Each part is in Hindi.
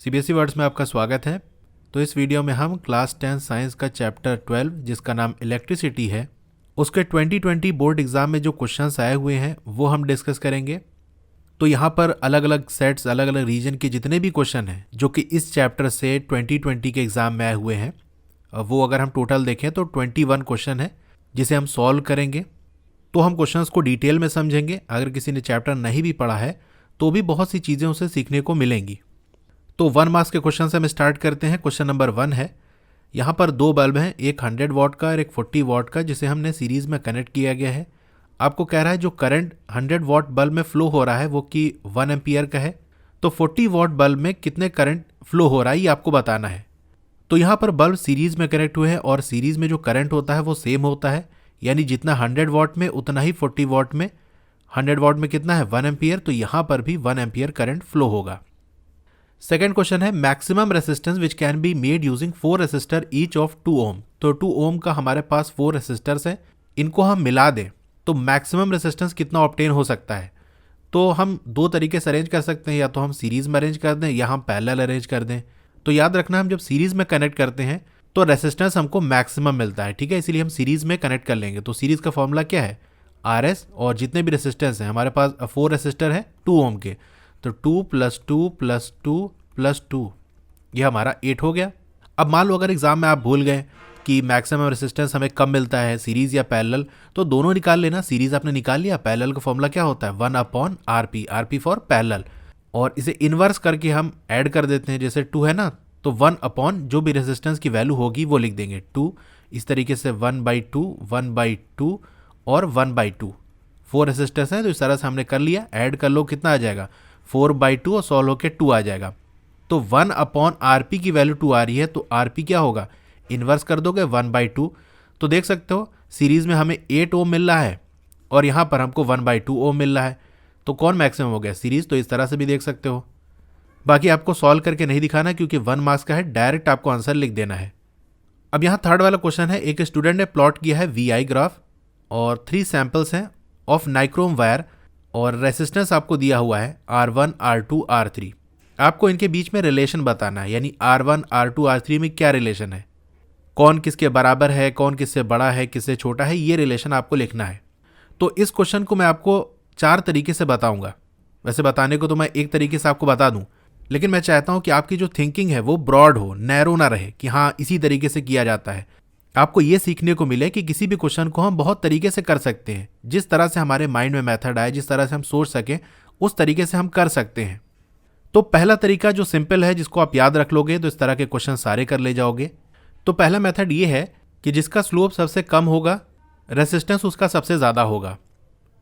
सीबीएसई वर्ड्स में आपका स्वागत है। तो इस वीडियो में हम क्लास 10 साइंस का चैप्टर 12 जिसका नाम इलेक्ट्रिसिटी है उसके 2020 बोर्ड एग्जाम में जो क्वेश्चंस आए हुए हैं वो हम डिस्कस करेंगे। तो यहाँ पर अलग अलग सेट्स अलग अलग रीजन के जितने भी क्वेश्चन हैं जो कि इस चैप्टर से 2020 के एग्ज़ाम में आए हुए हैं वो अगर हम टोटल देखें तो 21 क्वेश्चन है जिसे हम सॉल्व करेंगे। तो हम क्वेश्चंस को डिटेल में समझेंगे। अगर किसी ने चैप्टर नहीं भी पढ़ा है तो भी बहुत सी चीज़ें उसे सीखने को मिलेंगी। तो 1 मार्क्स के क्वेश्चन से हम स्टार्ट करते हैं। क्वेश्चन नंबर 1 है, यहाँ पर दो बल्ब हैं, एक 100 वॉट का और एक 40 वॉट का, जिसे हमने सीरीज़ में कनेक्ट किया गया है। आपको कह रहा है जो करंट 100 वॉट बल्ब में फ्लो हो रहा है वो कि 1 एम्पियर का है। तो 40 वॉट बल्ब में कितने करंट फ्लो हो रहा है ये आपको बताना है। तो यहाँ पर बल्ब सीरीज़ में कनेक्ट हुए हैं और सीरीज़ में जो करंट होता है वो सेम होता है, यानी जितना 100 वॉट में उतना ही 40 वॉट में। 100 वॉट में कितना है 1 एम्पियर, तो यहाँ पर भी 1 एम्पियर करंट फ्लो होगा। सेकेंड क्वेश्चन है, maximum resistance which can be made using 4 resistor each of 2 ओम। तो 2 ओम का हमारे पास 4 रेसिस्टर्स हैं, इनको हम मिला दें तो मैक्सिमम रेसिस्टेंस कितना ऑब्टेन हो सकता है। तो हम दो तरीके से अरेंज कर सकते हैं, या तो हम सीरीज़ में अरेंज कर दें या हम पैरेलल अरेंज कर दें। तो याद रखना, हम जब सीरीज़ में कनेक्ट करते हैं तो रेसिस्टेंस हमको मैक्सिमम मिलता है, ठीक है, इसीलिए हम सीरीज़ में कनेक्ट कर लेंगे। तो सीरीज़ का फॉर्मूला क्या है, RS, और जितने भी रेसिस्टेंस हैं हमारे पास 4 रेसिस्टर है 2 ओम के, तो 2 + 2 + 2 + 2 यह हमारा 8 हो गया। अब मान लो अगर एग्जाम में आप भूल गए कि मैक्सिमम रेसिस्टेंस हमें कब मिलता है, सीरीज़ या पैरेलल, तो दोनों निकाल लेना। सीरीज़ आपने निकाल लिया, पैरेलल का फॉर्मूला क्या होता है 1/RP, RP फॉर पैरेलल, और इसे इन्वर्स करके हम ऐड कर देते हैं। जैसे 2 है ना, तो 1/ जो भी रेसिस्टेंस की वैल्यू होगी वो लिख देंगे 2। इस तरीके से 1/2, 1/2 और 1/2। 4 रेसिस्टेंस है तो इस तरह से हमने कर लिया। ऐड कर लो, कितना आ जाएगा 4/2 और सॉल्व होकर 2 आ जाएगा। तो 1/RP की वैल्यू 2 आ रही है, तो RP क्या होगा, इन्वर्स कर दोगे 1/2। तो देख सकते हो सीरीज में हमें 8 ओम मिल रहा है और यहाँ पर हमको 1/2 ओम मिल रहा है, तो कौन मैक्सिमम हो गया, सीरीज। तो इस तरह से भी देख सकते हो। बाकी आपको सॉल्व करके नहीं दिखाना क्योंकि 1 मार्क्स का है, डायरेक्ट आपको आंसर लिख देना है। अब यहाँ थर्ड वाला क्वेश्चन है, एक स्टूडेंट ने प्लॉट किया है VI ग्राफ और 3 सैंपल्स हैं ऑफ नाइक्रोम वायर और रेसिस्टेंस आपको दिया हुआ है R1, R2, R3। आपको इनके बीच में रिलेशन बताना है, यानी R1, R2, R3 में क्या रिलेशन है, कौन किसके बराबर है, कौन किससे बड़ा है, किससे छोटा है, ये रिलेशन आपको लिखना है। तो इस क्वेश्चन को मैं आपको 4 तरीके से बताऊंगा। वैसे बताने को तो मैं एक तरीके से आपको बता दूं, लेकिन मैं चाहता हूं कि आपकी जो थिंकिंग है वो ब्रॉड हो, नैरो ना रहे कि हाँ इसी तरीके से किया जाता है। आपको ये सीखने को मिले कि किसी भी क्वेश्चन को हम बहुत तरीके से कर सकते हैं। जिस तरह से हमारे माइंड में मेथड आए, जिस तरह से हम सोच सकें, उस तरीके से हम कर सकते हैं। तो पहला तरीका जो सिंपल है, जिसको आप याद रख लोगे तो इस तरह के क्वेश्चन सारे कर ले जाओगे। तो पहला मेथड ये है कि जिसका स्लोप सबसे कम होगा रेसिस्टेंस उसका सबसे ज़्यादा होगा।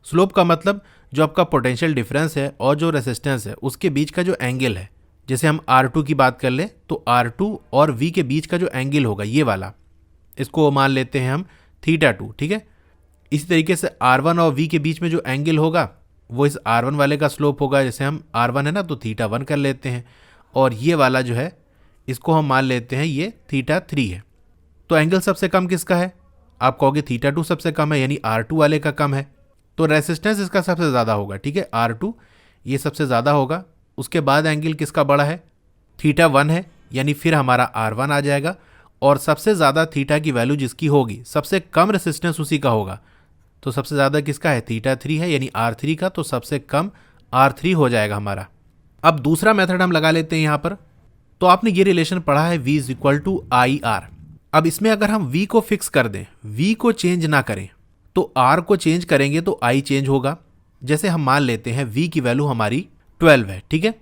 स्लोप का मतलब जो आपका पोटेंशियल डिफरेंस है और जो रेसिस्टेंस है उसके बीच का जो एंगल है। जैसे हम R2 की बात कर ले तो R2 और V के बीच का जो एंगल होगा ये वाला, इसको मान लेते हैं हम θ2, ठीक है। इसी तरीके से R1 और V के बीच में जो एंगल होगा वो इस R1 वाले का स्लोप होगा। जैसे हम R1 है ना तो θ1 कर लेते हैं, और ये वाला जो है इसको हम मान लेते हैं ये θ3 है। तो एंगल सबसे कम किसका है, आप कहोगे θ2 सबसे कम है, यानी R2 वाले का कम है। तो रेसिस्टेंस इसका सबसे ज़्यादा होगा, ठीक है, R2 ये सबसे ज़्यादा होगा। उसके बाद एंगल किसका बड़ा है, θ1 है, यानी फिर हमारा R1 आ जाएगा, और सबसे ज़्यादा थीटा की वैल्यू जिसकी होगी सबसे कम रेसिस्टेंस उसी का होगा। तो सबसे ज़्यादा किसका है θ3 है, यानी R3 का, तो सबसे कम R3 हो जाएगा हमारा। अब दूसरा मेथड हम लगा लेते हैं यहाँ पर। तो आपने ये रिलेशन पढ़ा है V = IR। अब इसमें अगर हम V को फिक्स कर दें, V को चेंज ना करें, तो R को चेंज करेंगे तो I चेंज होगा। जैसे हम मान लेते हैं V की वैल्यू हमारी 12 है, ठीक है,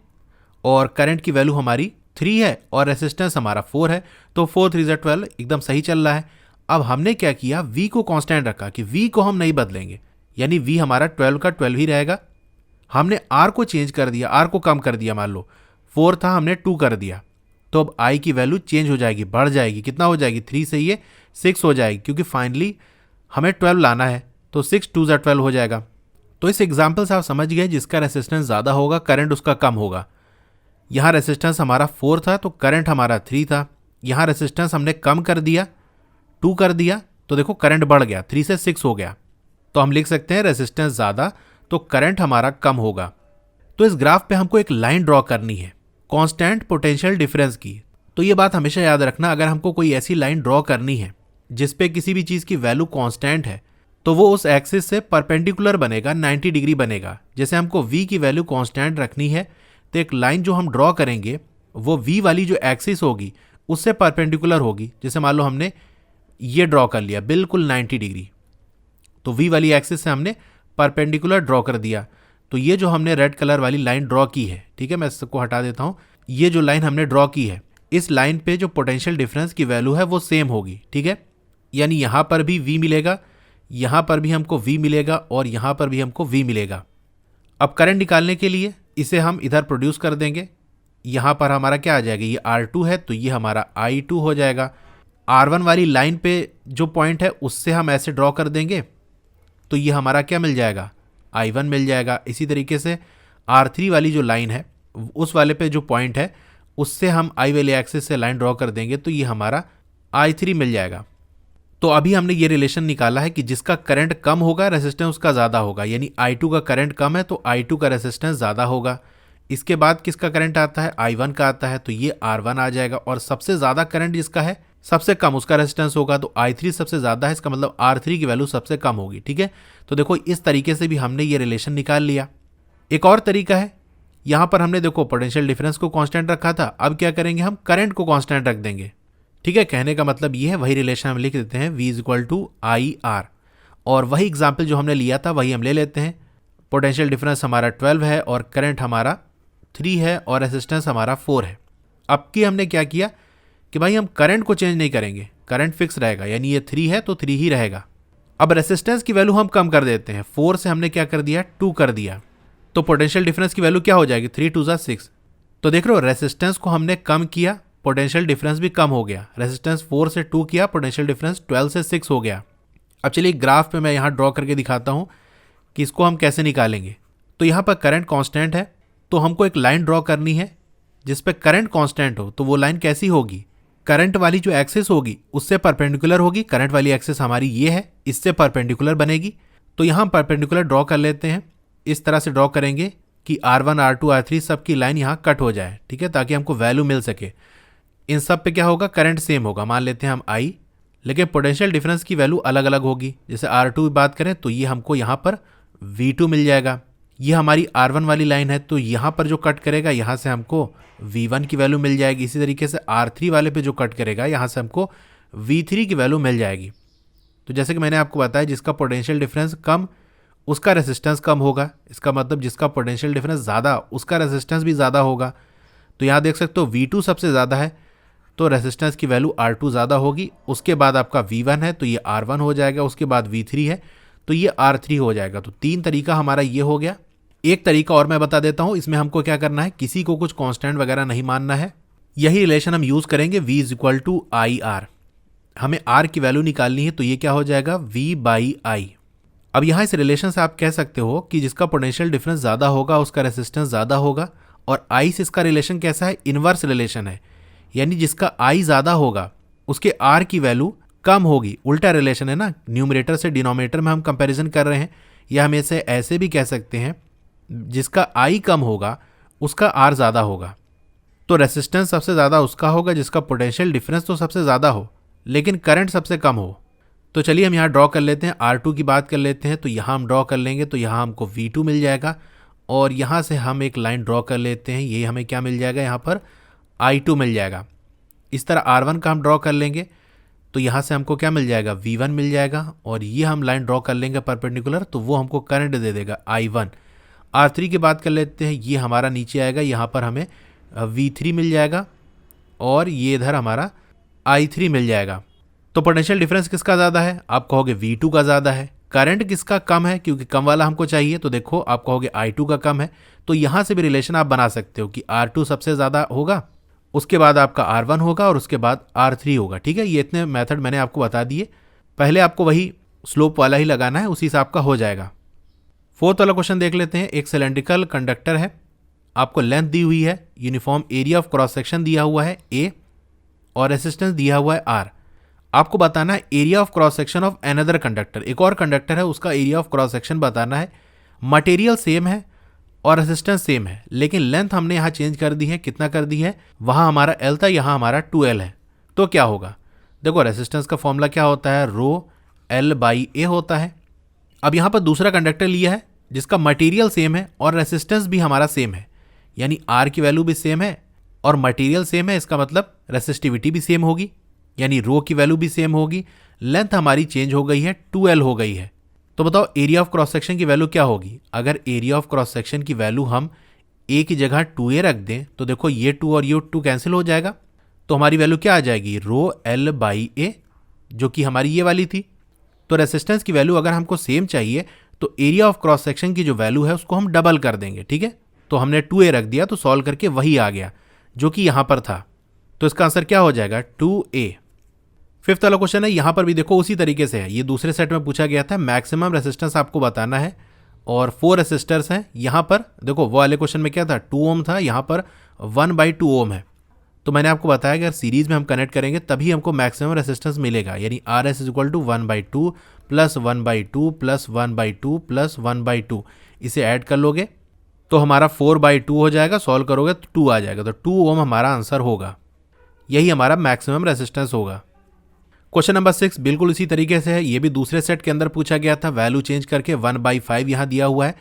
और करंट की वैल्यू हमारी 3 है और रेसिस्टेंस हमारा 4 है, तो 4 3 12 एकदम सही चल रहा है। अब हमने क्या किया, V को कांस्टेंट रखा कि V को हम नहीं बदलेंगे, यानी V हमारा 12 का 12 ही रहेगा। हमने R को चेंज कर दिया, R को कम कर दिया, मान लो 4 था हमने 2 कर दिया, तो अब I की वैल्यू चेंज हो जाएगी, बढ़ जाएगी। कितना हो जाएगी, 3 से ये 6 हो जाएगी, क्योंकि फाइनली हमें 12 लाना है, तो 6 2 12 हो जाएगा। तो इस एग्जाम्पल से आप समझ गए जिसका रेसिस्टेंस ज़्यादा होगा करंट उसका कम होगा। यहाँ रेसिस्टेंस हमारा 4 था तो करंट हमारा 3 था। यहाँ रेसिस्टेंस हमने कम कर दिया, 2 कर दिया, तो देखो करंट बढ़ गया, 3 से 6 हो गया। तो हम लिख सकते हैं रेसिस्टेंस ज़्यादा तो करंट हमारा कम होगा। तो इस ग्राफ पे हमको एक लाइन ड्रॉ करनी है। कांस्टेंट पोटेंशियल डिफरेंस की। तो ये बात हमेशा याद रखना, अगर हमको कोई ऐसी लाइन ड्रॉ करनी है जिसपे किसी भी चीज़ की वैल्यू कांस्टेंट है तो वो उस एक्सिस से परपेंडिकुलर बनेगा, 90 डिग्री बनेगा। जैसे हमको v की वैल्यू कांस्टेंट रखनी है तो एक लाइन जो हम ड्रॉ करेंगे वो v वाली जो एक्सिस होगी उससे परपेंडिकुलर होगी। जैसे मान लो हमने ये ड्रॉ कर लिया बिल्कुल 90 डिग्री, तो v वाली एक्सिस से हमने परपेंडिकुलर ड्रॉ कर दिया। तो ये जो हमने रेड कलर वाली लाइन ड्रॉ की है, ठीक है, मैं इसको हटा देता हूँ। ये जो लाइन हमने ड्रॉ की है, इस लाइन पे जो पोटेंशियल डिफरेंस की वैल्यू है वो सेम होगी, ठीक है। यानी यहाँ पर भी v मिलेगा, यहाँ पर भी हमको v मिलेगा और यहाँ पर भी हमको v मिलेगा। अब करंट निकालने के लिए इसे हम इधर प्रोड्यूस कर देंगे। यहाँ पर हमारा क्या आ जाएगा, ये R2 है तो ये हमारा I2 हो जाएगा। R1 वाली लाइन पे जो पॉइंट है उससे हम ऐसे ड्रॉ कर देंगे तो ये हमारा क्या मिल जाएगा, I1 मिल जाएगा। इसी तरीके से R3 वाली जो लाइन है उस वाले पे जो पॉइंट है उससे हम I वाले एक्सिस से लाइन ड्रॉ कर देंगे तो ये हमारा I3 मिल जाएगा। तो अभी हमने ये रिलेशन निकाला है कि जिसका करंट कम होगा रेसिस्टेंस उसका ज़्यादा होगा, यानी I2 का करंट कम है तो I2 का रेसिस्टेंस ज़्यादा होगा। इसके बाद किसका करंट आता है, I1 का आता है तो ये R1 आ जाएगा। और सबसे ज़्यादा करंट जिसका है सबसे कम उसका रेजिस्टेंस होगा, तो I3 सबसे ज़्यादा है, इसका मतलब R3 की वैल्यू सबसे कम होगी, ठीक है। तो देखो इस तरीके से भी हमने ये रिलेशन निकाल लिया। एक और तरीका है, यहाँ पर हमने देखो पोटेंशियल डिफरेंस को कांस्टेंट रखा था, अब क्या करेंगे हम करंट को कांस्टेंट रख देंगे, ठीक है। कहने का मतलब ये है, वही रिलेशन हम लिख देते हैं V = IR, और वही एग्जाम्पल जो हमने लिया था वही हम ले लेते हैं। पोटेंशियल डिफरेंस हमारा 12 है और करंट हमारा 3 है और रेजिस्टेंस हमारा 4 है। अब की हमने क्या किया कि भाई हम करंट को चेंज नहीं करेंगे, करंट फिक्स रहेगा, यानी ये 3 है तो 3 ही रहेगा। अब रेजिस्टेंस की वैल्यू हम कम कर देते हैं, 4 से हमने क्या कर दिया, 2 कर दिया, तो पोटेंशियल डिफरेंस की वैल्यू क्या हो जाएगी, 3 2 6। तो देख रहे हो रेजिस्टेंस को हमने कम किया, पोटेंशियल डिफरेंस भी कम हो गया। रेजिस्टेंस 4 से 2 किया, पोटेंशियल डिफरेंस 12 से 6 हो गया। अब चलिए ग्राफ पे मैं यहाँ ड्रॉ करके दिखाता हूँ कि इसको हम कैसे निकालेंगे। तो यहाँ पर करंट कांस्टेंट है तो हमको एक लाइन ड्रॉ करनी है जिस पे करंट कांस्टेंट हो। तो वो लाइन कैसी होगी, करंट वाली जो एक्सिस होगी उससे परपेंडिकुलर होगी। करंट वाली एक्सिस हमारी ये है, इससे परपेंडिकुलर बनेगी। तो यहाँ परपेंडिकुलर ड्रॉ कर लेते हैं, इस तरह से ड्रॉ करेंगे कि R1 R2 R3 सब की लाइन यहाँ कट हो जाए, ठीक है, ताकि हमको वैल्यू मिल सके। इन सब पे क्या होगा, करंट सेम होगा, मान लेते हैं हम I, लेकिन पोटेंशियल डिफरेंस की वैल्यू अलग अलग होगी। जैसे R2 की बात करें तो ये हमको यहाँ पर V2 मिल जाएगा। ये हमारी R1 वाली लाइन है तो यहाँ पर जो कट करेगा यहाँ से हमको V1 की वैल्यू मिल जाएगी। इसी तरीके से R3 वाले पे जो कट करेगा यहाँ से हमको V3 की वैल्यू मिल जाएगी। तो जैसे कि मैंने आपको बताया, जिसका पोटेंशियल डिफरेंस कम उसका रेजिस्टेंस कम होगा, इसका मतलब जिसका पोटेंशियल डिफरेंस ज़्यादा उसका रेजिस्टेंस भी ज़्यादा होगा। तो यहाँ देख सकते हो V2 सबसे ज़्यादा है तो रेजिस्टेंस की वैल्यू R2 ज़्यादा होगी। उसके बाद आपका V1 है तो ये R1 हो जाएगा, उसके बाद V3 है तो ये R3 हो जाएगा। तो 3 तरीका हमारा ये हो गया। एक तरीका और मैं बता देता हूँ, इसमें हमको क्या करना है, किसी को कुछ कांस्टेंट वगैरह नहीं मानना है। यही रिलेशन हम यूज़ करेंगे, V = IR। हमें R की वैल्यू निकालनी है तो ये क्या हो जाएगा, V/I। अब यहाँ इस रिलेशन से आप कह सकते हो कि जिसका पोटेंशियल डिफरेंस ज़्यादा होगा उसका रेजिस्टेंस ज़्यादा होगा। और I से इसका रिलेशन कैसा है, इनवर्स रिलेशन है, यानी जिसका I ज़्यादा होगा उसके R की वैल्यू कम होगी। उल्टा रिलेशन है ना, न्यूमरेटर से डिनोमिनेटर में हम कंपैरिजन कर रहे हैं। या हम इसे ऐसे भी कह सकते हैं, जिसका I कम होगा उसका R ज़्यादा होगा। तो रेजिस्टेंस सबसे ज़्यादा उसका होगा जिसका पोटेंशियल डिफरेंस तो सबसे ज़्यादा हो लेकिन करंट सबसे कम हो। तो चलिए हम यहाँ ड्रॉ कर लेते हैं, R2 की बात कर लेते हैं। तो यहाँ हम ड्रॉ कर लेंगे तो यहाँ हमको V2 मिल जाएगा और यहाँ से हम एक लाइन ड्रॉ कर लेते हैं, ये हमें क्या मिल जाएगा, यहाँ पर I2 मिल जाएगा। इस तरह R1 का हम ड्रॉ कर लेंगे तो यहाँ से हमको क्या मिल जाएगा, V1 मिल जाएगा। और ये हम लाइन ड्रॉ कर लेंगे परपेंडिकुलर तो वो हमको करंट दे देगा I1। R3 की बात कर लेते हैं, ये हमारा नीचे आएगा, यहाँ पर हमें V3 मिल जाएगा और ये इधर हमारा I3 मिल जाएगा। तो पोटेंशियल डिफरेंस किसका ज़्यादा है, आप कहोगे V2 का ज़्यादा है। करंट किसका कम है, क्योंकि कम वाला हमको चाहिए, तो देखो आप कहोगे I2 का कम है। तो यहाँ से भी रिलेशन आप बना सकते हो कि R2 सबसे ज़्यादा होगा, उसके बाद आपका R1 होगा और उसके बाद R3 होगा, ठीक है। ये इतने मेथड मैंने आपको बता दिए, पहले आपको वही स्लोप वाला ही लगाना है, उसी हिसाब का हो जाएगा। 4th वाला क्वेश्चन देख लेते हैं। एक सिलेंड्रिकल कंडक्टर है, आपको लेंथ दी हुई है, uniform area of cross section दिया हुआ है A और रेसिस्टेंस दिया हुआ है R। आपको बताना है area of cross section of another conductor, एक और कंडक्टर है उसका एरिया ऑफ क्रॉस सेक्शन बताना है। मटेरियल सेम है और रेसिस्टेंस सेम है, लेकिन लेंथ हमने यहाँ चेंज कर दी है। कितना कर दी है? वहाँ हमारा L था, यहाँ हमारा 2L है। तो क्या होगा? देखो रेसिस्टेंस का फॉर्मूला क्या होता है? रो L बाई ए होता है। अब यहाँ पर दूसरा कंडक्टर लिया है जिसका मटेरियल सेम है और रेसिस्टेंस भी हमारा सेम है, यानी R की वैल्यू भी सेम है और मटेरियल सेम है। इसका मतलब रेसिस्टिविटी भी सेम होगी, यानी रो की वैल्यू भी सेम होगी। लेंथ हमारी चेंज हो गई है, 2L हो गई है। तो बताओ एरिया ऑफ क्रॉस सेक्शन की वैल्यू क्या होगी? अगर एरिया ऑफ क्रॉस सेक्शन की वैल्यू हम ए की जगह 2A रख दें तो देखो ये 2 और ये 2 कैंसिल हो जाएगा। तो हमारी वैल्यू क्या आ जाएगी? रो L बाई ए, जो कि हमारी ये वाली थी। तो रेसिस्टेंस की वैल्यू अगर हमको सेम चाहिए तो एरिया ऑफ क्रॉस सेक्शन की जो वैल्यू है उसको हम डबल कर देंगे। ठीक है, तो हमने 2A रख दिया तो सॉल्व करके वही आ गया जो कि यहां पर था। तो इसका आंसर क्या हो जाएगा? 2A। फिफ्थ वाला क्वेश्चन है, यहां पर भी देखो उसी तरीके से है। ये दूसरे सेट में पूछा गया था, मैक्सिमम रेसिस्टेंस आपको बताना है और 4 रेसिस्टर्स हैं। यहां पर देखो वो वाले क्वेश्चन में क्या था? 2 ओम था, यहां पर 1/2 ओम है। तो मैंने आपको बताया कि अगर सीरीज में हम कनेक्ट करेंगे तभी हमको मैक्सिमम रेसिस्टेंस मिलेगा, यानी RS is equal to 1/2 plus 1/2 plus 1/2 plus 1/2। इसे ऐड कर लोगे तो हमारा 4/2 हो जाएगा। सॉल्व करोगे तो 2 आ जाएगा। तो 2 ओम हमारा आंसर होगा, यही हमारा मैक्सिमम रेसिस्टेंस होगा। क्वेश्चन नंबर 6 बिल्कुल इसी तरीके से है। ये भी दूसरे सेट के अंदर पूछा गया था। वैल्यू चेंज करके 1/5 यहाँ दिया हुआ है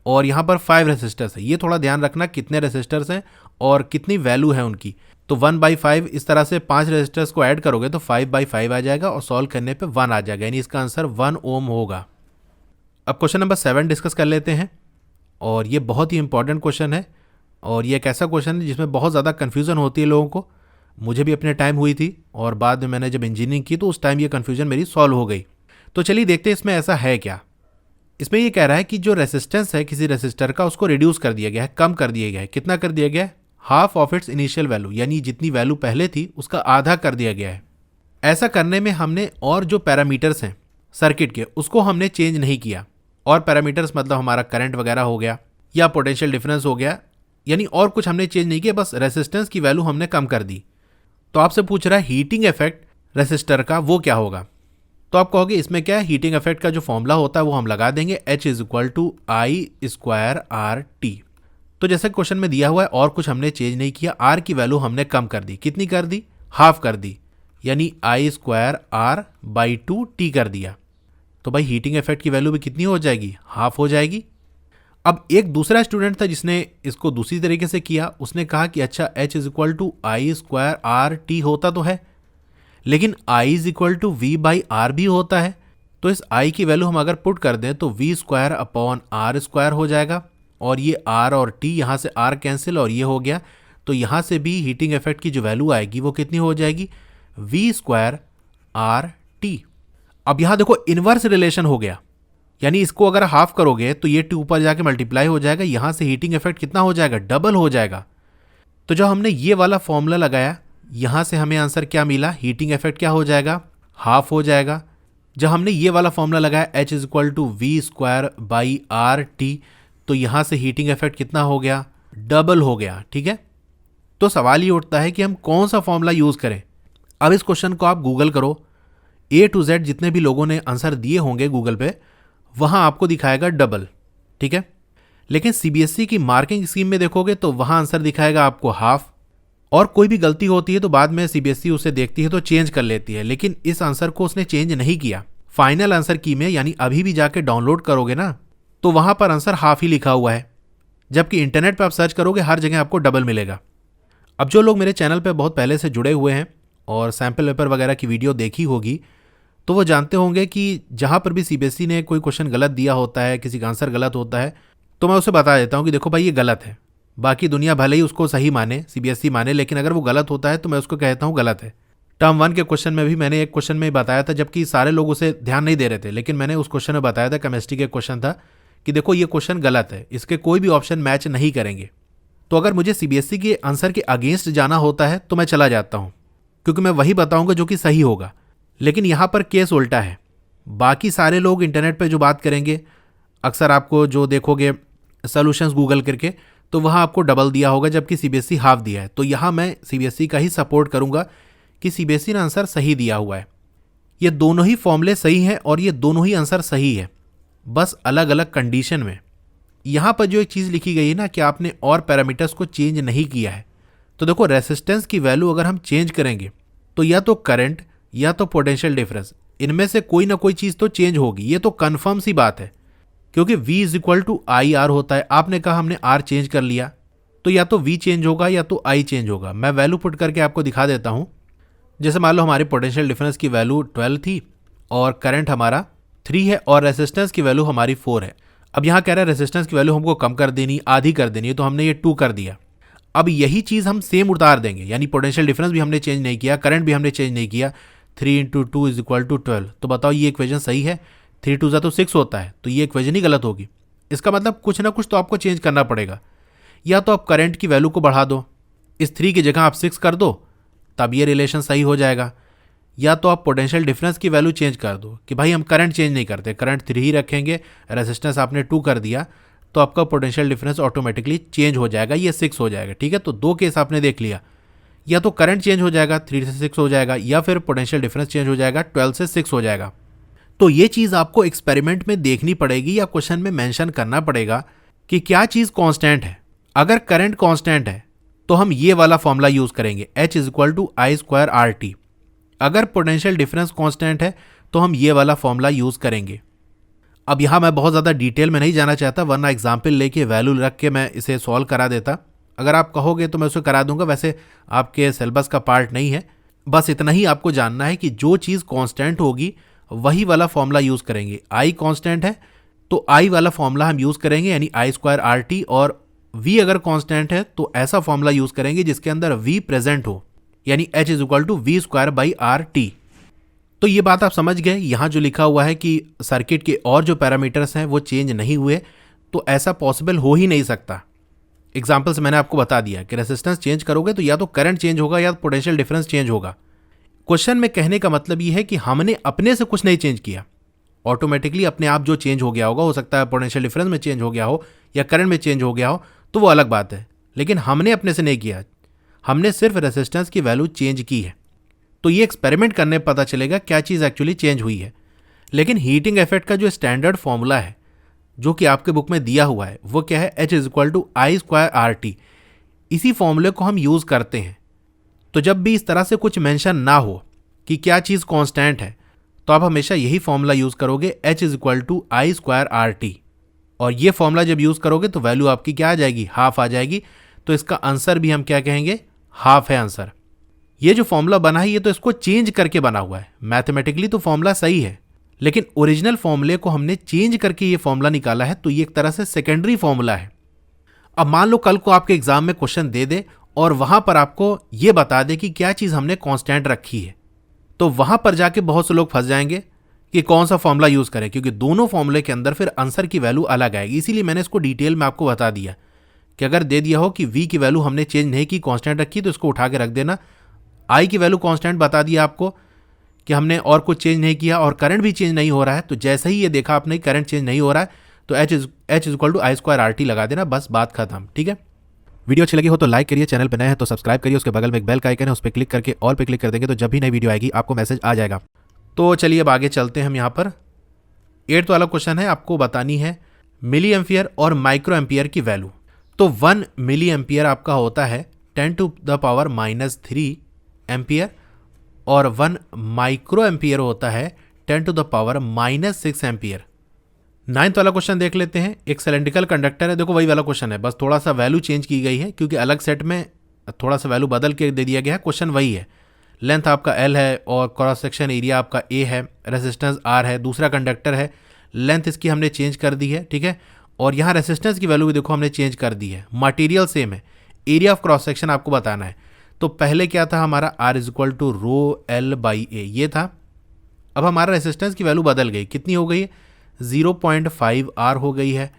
और यहाँ पर 5 रेसिस्टर्स है। ये थोड़ा ध्यान रखना कितने रेसिस्टर्स हैं और कितनी वैल्यू है उनकी। तो 1/5 इस तरह से 5 रेसिस्टर्स को ऐड करोगे तो 5/5 आ जाएगा और सॉल्व करने पे 1 आ जाएगा, यानी इसका आंसर 1 ओम होगा। अब क्वेश्चन नंबर 7 डिस्कस कर लेते हैं और ये बहुत ही इंपॉर्टेंट क्वेश्चन है और ये एक ऐसा क्वेश्चन है जिसमें बहुत ज़्यादा कन्फ्यूज़न होती है लोगों को। मुझे भी अपने टाइम हुई थी और बाद में मैंने जब इंजीनियरिंग की तो उस टाइम ये कन्फ्यूजन मेरी सॉल्व हो गई। तो चलिए देखते हैं इसमें ऐसा है क्या। इसमें ये कह रहा है कि जो रेसिस्टेंस है किसी रेसिस्टर का उसको रिड्यूस कर दिया गया है, कम कर दिया गया है। कितना कर दिया गया है? Half of its initial value, यानी जितनी वैल्यू पहले थी उसका आधा कर दिया गया है। ऐसा करने में हमने और जो पैरामीटर्स हैं सर्किट के उसको हमने चेंज नहीं किया। और पैरामीटर्स मतलब हमारा करंट वगैरह हो गया या पोटेंशियल डिफरेंस हो गया, यानी और कुछ हमने चेंज नहीं किया, बस रेसिस्टेंस की वैल्यू हमने कम कर दी। तो आपसे पूछ रहा है हीटिंग इफेक्ट रेसिस्टर का वो क्या होगा। तो आप कहोगे इसमें क्या है, हीटिंग इफेक्ट का जो फॉर्मूला होता है वो हम लगा देंगे, H is equal to I²RT। तो जैसे क्वेश्चन में दिया हुआ है और कुछ हमने चेंज नहीं किया, R की वैल्यू हमने कम कर दी। कितनी कर दी? हाफ कर दी, यानी I²R/2T कर दिया। तो भाई हीटिंग इफेक्ट की वैल्यू भी कितनी हो जाएगी? हाफ हो जाएगी। अब एक दूसरा स्टूडेंट था जिसने इसको दूसरी तरीके से किया। उसने कहा कि अच्छा H is equal to I²RT होता तो है, लेकिन I is equal to V/R भी होता है। तो इस I की वैल्यू हम अगर पुट कर दें तो V²/R² हो जाएगा और ये R और T, यहाँ से R कैंसिल और ये हो गया। तो यहाँ से भी हीटिंग इफेक्ट की जो वैल्यू आएगी वो कितनी हो जाएगी? V²RT। अब यहाँ देखो इनवर्स रिलेशन हो गया, यानी इसको अगर हाफ करोगे तो ये 2 ऊपर जाके मल्टीप्लाई हो जाएगा। यहां से हीटिंग इफेक्ट कितना हो जाएगा? डबल हो जाएगा। तो जब हमने ये वाला फॉर्मूला लगाया यहां से हमें आंसर क्या मिला? हीटिंग इफेक्ट क्या हो जाएगा? हाफ हो जाएगा। जब हमने ये वाला फॉर्मूला लगाया H is equal to V²/RT, तो यहां से हीटिंग इफेक्ट कितना हो गया? डबल हो गया। ठीक है, तो सवाल ये उठता है कि हम कौन सा फॉर्मूला यूज करें। अब इस क्वेश्चन को आप गूगल करो, A to Z जितने भी लोगों ने आंसर दिए होंगे गूगल पे वहां आपको दिखाएगा डबल। ठीक है, लेकिन सीबीएसई की मार्किंग स्कीम में देखोगे तो वहां आंसर दिखाएगा आपको हाफ। और कोई भी गलती होती है तो बाद में सीबीएसई उसे देखती है तो चेंज कर लेती है, लेकिन इस आंसर को उसने चेंज नहीं किया। फाइनल आंसर की में, यानी अभी भी जाके डाउनलोड करोगे ना तो वहां पर आंसर हाफ ही लिखा हुआ है, जबकि इंटरनेट पर आप सर्च करोगे हर जगह आपको डबल मिलेगा। अब जो लोग मेरे चैनल पर बहुत पहले से जुड़े हुए हैं और सैम्पल पेपर वगैरह की वीडियो देखी होगी तो वो जानते होंगे कि जहाँ पर भी सीबीएसई ने कोई क्वेश्चन गलत दिया होता है, किसी का आंसर गलत होता है, तो मैं उसे बता देता हूँ कि देखो भाई ये गलत है। बाकी दुनिया भले ही उसको सही माने, सीबीएसई माने, लेकिन अगर वो गलत होता है तो मैं उसको कहता हूँ गलत है। टर्म 1 के क्वेश्चन में भी मैंने एक क्वेश्चन में बताया था, जबकि सारे लोग उसे ध्यान नहीं दे रहे थे, लेकिन मैंने उस क्वेश्चन में बताया था, केमिस्ट्री के क्वेश्चन था, कि देखो ये क्वेश्चन गलत है, इसके कोई भी ऑप्शन मैच नहीं करेंगे। तो अगर मुझे सीबीएसई के आंसर के अगेंस्ट जाना होता है तो मैं चला जाता हूँ, क्योंकि मैं वही बताऊँगा जो कि सही होगा। लेकिन यहाँ पर केस उल्टा है। बाकी सारे लोग इंटरनेट पे जो बात करेंगे, अक्सर आपको जो देखोगे सॉल्यूशंस गूगल करके, तो वहाँ आपको डबल दिया होगा, जबकि सीबीएसई हाफ दिया है। तो यहाँ मैं सीबीएसई का ही सपोर्ट करूँगा कि सीबीएसई ने आंसर सही दिया हुआ है। ये दोनों ही फॉर्मूले सही हैं और ये दोनों ही आंसर सही है, बस अलग अलग कंडीशन में। यहाँ पर जो एक चीज़ लिखी गई है ना कि आपने और पैरामीटर्स को चेंज नहीं किया है, तो देखो रेसिस्टेंस की वैल्यू अगर हम चेंज करेंगे तो या तो करंट या तो पोटेंशियल डिफरेंस, इनमें से कोई ना कोई चीज़ तो चेंज होगी, ये तो कन्फर्म सी बात है, क्योंकि V is equal to I R होता है। आपने कहा हमने R चेंज कर लिया, तो या तो V चेंज होगा या तो I चेंज होगा। मैं वैल्यू पुट करके आपको दिखा देता हूँ। जैसे मान लो हमारी पोटेंशियल डिफरेंस की वैल्यू 12 थी और करंट हमारा 3 है और रेसिस्टेंस की वैल्यू हमारी 4 है। अब यहाँ कह रहा है रेसिस्टेंस की वैल्यू हमको कम कर देनी, आधी कर देनी है, तो हमने ये 2 कर दिया। अब यही चीज़ हम सेम उतार देंगे, यानी पोटेंशियल डिफरेंस भी हमने चेंज नहीं किया, करंट भी हमने चेंज नहीं किया। 3 इंटू 2 इज इक्वल टू 12। तो बताओ ये इक्वेशन सही है? 3 2 तो 6 होता है, तो ये इक्वेशन ही गलत होगी। इसका मतलब कुछ ना कुछ तो आपको चेंज करना पड़ेगा। या तो आप करंट की वैल्यू को बढ़ा दो, इस 3 की जगह आप 6 कर दो, तब ये रिलेशन सही हो जाएगा। या तो आप पोटेंशियल डिफरेंस की वैल्यू चेंज कर दो कि भाई हम करंट चेंज नहीं करते, करंट 3 ही रखेंगे, रेजिस्टेंस आपने 2 कर दिया, तो आपका पोटेंशियल डिफरेंस ऑटोमेटिकली चेंज हो जाएगा, ये 6 हो जाएगा। ठीक है, तो 2 केस आपने देख लिया, या तो करंट चेंज हो जाएगा 3 से 6 हो जाएगा, या फिर पोटेंशियल डिफरेंस चेंज हो जाएगा 12 से 6 हो जाएगा। तो ये चीज़ आपको एक्सपेरिमेंट में देखनी पड़ेगी या क्वेश्चन में मेंशन करना पड़ेगा कि क्या चीज़ कांस्टेंट है। अगर करंट कांस्टेंट है तो हम ये वाला फॉर्मूला यूज करेंगे, H is equal to I square R T. अगर पोटेंशियल डिफरेंस कांस्टेंट है तो हम ये वाला फॉर्मूला यूज करेंगे। अब यहाँ मैं बहुत ज़्यादा डिटेल में नहीं जाना चाहता, वरना एग्जाम्पल लेके वैल्यू रख के मैं इसे सॉल्व करा देता। अगर आप कहोगे तो मैं उसे करा दूंगा, वैसे आपके सिलेबस का पार्ट नहीं है। बस इतना ही आपको जानना है कि जो चीज़ कांस्टेंट होगी वही वाला फॉर्मूला यूज करेंगे। आई कांस्टेंट है तो आई वाला फॉर्मूला हम यूज करेंगे, यानी आई स्क्वायर आर टी। और V अगर कांस्टेंट है तो ऐसा फॉर्मूला यूज करेंगे जिसके अंदर V प्रेजेंट हो, यानी H is equal to V square by R T. तो ये बात आप समझ गए। यहाँ जो लिखा हुआ है कि सर्किट के और जो पैरामीटर्स हैं वो चेंज नहीं हुए, तो ऐसा पॉसिबल हो ही नहीं सकता। एग्जाम्पल से मैंने आपको बता दिया कि रेजिस्टेंस चेंज करोगे तो या तो करंट चेंज होगा या पोटेंशियल डिफरेंस चेंज होगा। क्वेश्चन में कहने का मतलब ये है कि हमने अपने से कुछ नहीं चेंज किया, ऑटोमेटिकली अपने आप जो चेंज हो गया होगा, हो सकता है पोटेंशियल डिफरेंस में चेंज हो गया हो या करंट में चेंज हो गया हो, तो वो अलग बात है, लेकिन हमने अपने से नहीं किया, हमने सिर्फ रेजिस्टेंस की वैल्यू चेंज की है। तो ये एक्सपेरिमेंट करने पर पता चलेगा क्या चीज़ एक्चुअली चेंज हुई है। लेकिन हीटिंग इफेक्ट का जो स्टैंडर्ड फॉर्मूला है जो कि आपके बुक में दिया हुआ है वो क्या है, H is equal to I square R T. इसी फॉर्मूले को हम यूज़ करते हैं। तो जब भी इस तरह से कुछ मेंशन ना हो कि क्या चीज़ कांस्टेंट है, तो आप हमेशा यही फॉर्मूला यूज़ करोगे, H is equal to I square R T. और ये फॉर्मूला जब यूज़ करोगे तो वैल्यू आपकी क्या आ जाएगी, हाफ आ जाएगी। तो इसका आंसर भी हम क्या कहेंगे, हाफ है आंसर। ये जो फॉर्मूला बना है ये तो इसको चेंज करके बना हुआ है। मैथमेटिकली तो फॉर्मूला सही है, लेकिन ओरिजिनल फॉर्मूले को हमने चेंज करके ये फॉर्मूला निकाला है, तो ये एक तरह से सेकेंडरी फॉर्मूला है। अब मान लो कल को आपके एग्जाम में क्वेश्चन दे दे और वहां पर आपको ये बता दे कि क्या चीज़ हमने कांस्टेंट रखी है, तो वहां पर जाके बहुत से लोग फंस जाएंगे कि कौन सा फॉर्मूला यूज़ करें, क्योंकि दोनों फॉर्मूले के अंदर फिर आंसर की वैल्यू अलग आएगी। इसीलिए मैंने इसको डिटेल में आपको बता दिया कि अगर दे दिया हो कि V की वैल्यू हमने चेंज नहीं की, कांस्टेंट रखी, तो इसको उठा के रख देना। I की वैल्यू कांस्टेंट बता दिया आपको कि हमने और कुछ चेंज नहीं किया, और करंट भी चेंज नहीं हो रहा है, तो जैसे ही ये देखा आपने करंट चेंज नहीं हो रहा है तो H is equal to I square R T लगा देना, बस बात खत्म। ठीक है, वीडियो अच्छी लगी हो तो लाइक करिए, चैनल पर नए हैं तो सब्सक्राइब करिए, उसके बगल में एक बेल का आइकन है, उस पर क्लिक करके ऑल पे क्लिक कर देंगे तो जब भी नई वीडियो आएगी आपको मैसेज आ जाएगा। तो चलिए अब आगे चलते हैं। हम यहाँ पर 8th वाला क्वेश्चन है, आपको बतानी है मिली एम्पियर और माइक्रो एम्पियर की वैल्यू। तो 1 मिली एम्पियर आपका होता है 10 टू द पावर -3 एम्पियर, और 1 माइक्रो एम्पियर होता है 10 to the power -6 ampere. 9th वाला क्वेश्चन देख लेते हैं। एक सिलेंड्रिकल कंडक्टर है, देखो वही वाला क्वेश्चन है, बस थोड़ा सा वैल्यू चेंज की गई है क्योंकि अलग सेट में थोड़ा सा वैल्यू बदल के दे दिया गया है। क्वेश्चन वही है, लेंथ आपका L है और क्रॉस सेक्शन एरिया आपका A है, रेजिस्टेंस R है, दूसरा कंडक्टर है, लेंथ इसकी हमने चेंज कर दी है। ठीक है, और यहाँ रेजिस्टेंस की वैल्यू भी देखो हमने चेंज कर दी है, मटेरियल सेम है, एरिया ऑफ क्रॉस सेक्शन आपको बताना है। तो पहले क्या था हमारा, R is equal to rho L by A, ये था। अब हमारा रेजिस्टेंस की वैल्यू बदल गई, कितनी हो गई, 0.5 R हो गई है,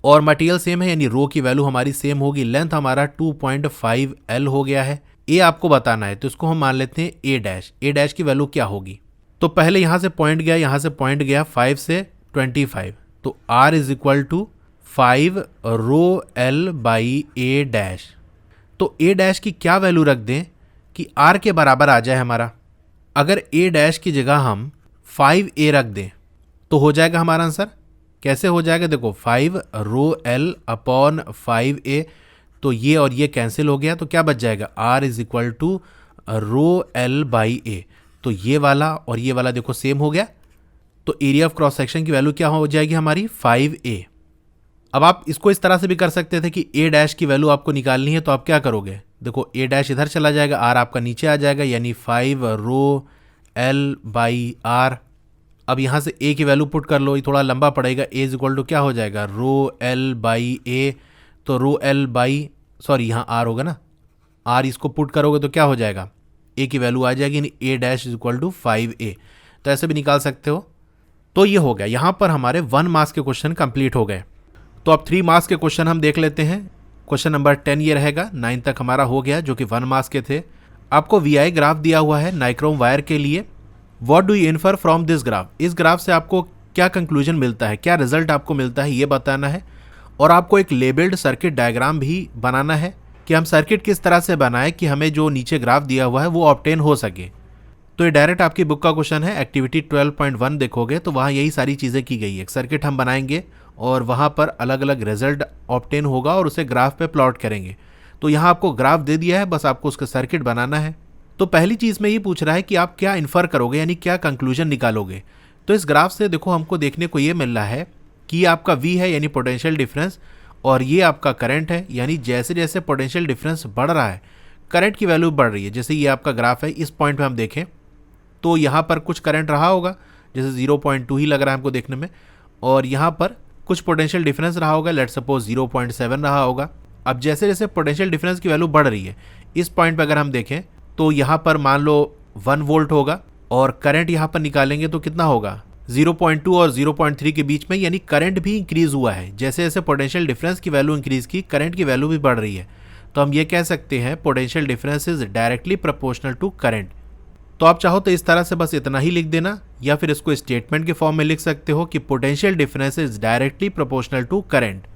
और मटेरियल सेम है यानी रो की वैल्यू हमारी सेम होगी। लेंथ हमारा 2.5 L हो गया है। ए आपको बताना है तो इसको हम मान लेते हैं ए डैश। ए डैश की वैल्यू क्या होगी, तो पहले यहाँ से पॉइंट गया, यहाँ से पॉइंट गया 5 से 25, तो R is equal to 5 rho L by A dash. तो ए डैश की क्या वैल्यू रख दें कि R के बराबर आ जाए हमारा। अगर ए डैश की जगह हम 5A रख दें तो हो जाएगा हमारा आंसर। कैसे हो जाएगा, देखो 5 रो एल अपॉन 5a, तो ये और ये कैंसिल हो गया, तो क्या बच जाएगा, r is equal to rho L by A. तो ये वाला और ये वाला देखो सेम हो गया, तो एरिया ऑफ क्रॉस सेक्शन की वैल्यू क्या हो जाएगी हमारी 5a। अब आप इसको इस तरह से भी कर सकते थे कि a डैश की वैल्यू आपको निकालनी है, तो आप क्या करोगे, देखो a डैश इधर चला जाएगा, r आपका नीचे आ जाएगा, यानी 5 रो एल बाई आर। अब यहाँ से a की वैल्यू पुट कर लो, ये थोड़ा लंबा पड़ेगा, a इज इक्वल टू क्या हो जाएगा, रो एल बाई ए। तो रो एल बाई, सॉरी यहाँ r होगा ना, r इसको पुट करोगे तो क्या हो जाएगा, a की वैल्यू आ जाएगी, यानी a dash is equal to 5a। तो ऐसे भी निकाल सकते हो। तो ये हो गया, यहाँ पर हमारे 1 मार्क्स के क्वेश्चन कंप्लीट हो गए। तो अब 3 मार्क्स के क्वेश्चन हम देख लेते हैं। क्वेश्चन नंबर 10 ये रहेगा, 9 तक हमारा हो गया, जो कि 1 मार्क्स के थे। आपको VI ग्राफ दिया हुआ है नाइक्रोम वायर के लिए। What do you infer from this graph, इस ग्राफ से आपको क्या कंक्लूजन मिलता है, क्या रिजल्ट आपको मिलता है, ये बताना है। और आपको एक लेबल्ड सर्किट डायग्राम भी बनाना है कि हम सर्किट किस तरह से बनाएं कि हमें जो नीचे ग्राफ दिया हुआ है वो ऑब्टेन हो सके। तो ये डायरेक्ट आपकी बुक का क्वेश्चन है। एक्टिविटी 12.1 देखोगे तो वहाँ यही सारी चीज़ें की गई है। एक सर्किट हम बनाएंगे और वहाँ पर अलग अलग रिजल्ट ऑब्टेन होगा और उसे ग्राफ पे प्लॉट करेंगे। तो यहाँ आपको ग्राफ दे दिया है, बस आपको उसका सर्किट बनाना है। तो पहली चीज़ में ये पूछ रहा है कि आप क्या इन्फर करोगे, यानी क्या कंक्लूजन निकालोगे। तो इस ग्राफ से देखो हमको देखने को ये मिल रहा है कि ये आपका V है, यानी पोटेंशियल डिफरेंस, और ये आपका करंट है, यानी जैसे जैसे पोटेंशियल डिफरेंस बढ़ रहा है करंट की वैल्यू बढ़ रही है। जैसे ये आपका ग्राफ है, इस पॉइंट पे हम देखें तो यहाँ पर कुछ करंट रहा होगा, जैसे 0.2 ही लग रहा है हमको देखने में, और यहाँ पर कुछ पोटेंशियल डिफरेंस रहा होगा, लेट्स सपोज 0.7 रहा होगा। अब जैसे जैसे पोटेंशियल डिफरेंस की वैल्यू बढ़ रही है, इस पॉइंट पे अगर हम देखें तो यहाँ पर मान लो 1 वोल्ट होगा, और करंट यहाँ पर निकालेंगे तो कितना होगा, 0.2 और 0.3 के बीच में, यानी करंट भी इंक्रीज हुआ है। जैसे जैसे पोटेंशियल डिफरेंस की वैल्यू इंक्रीज की, करंट की वैल्यू भी बढ़ रही है। तो हम ये कह सकते हैं potential difference is directly proportional to current. तो आप चाहो तो इस तरह से बस इतना ही लिख देना, या फिर इसको स्टेटमेंट के फॉर्म में लिख सकते हो कि potential difference is directly proportional to current.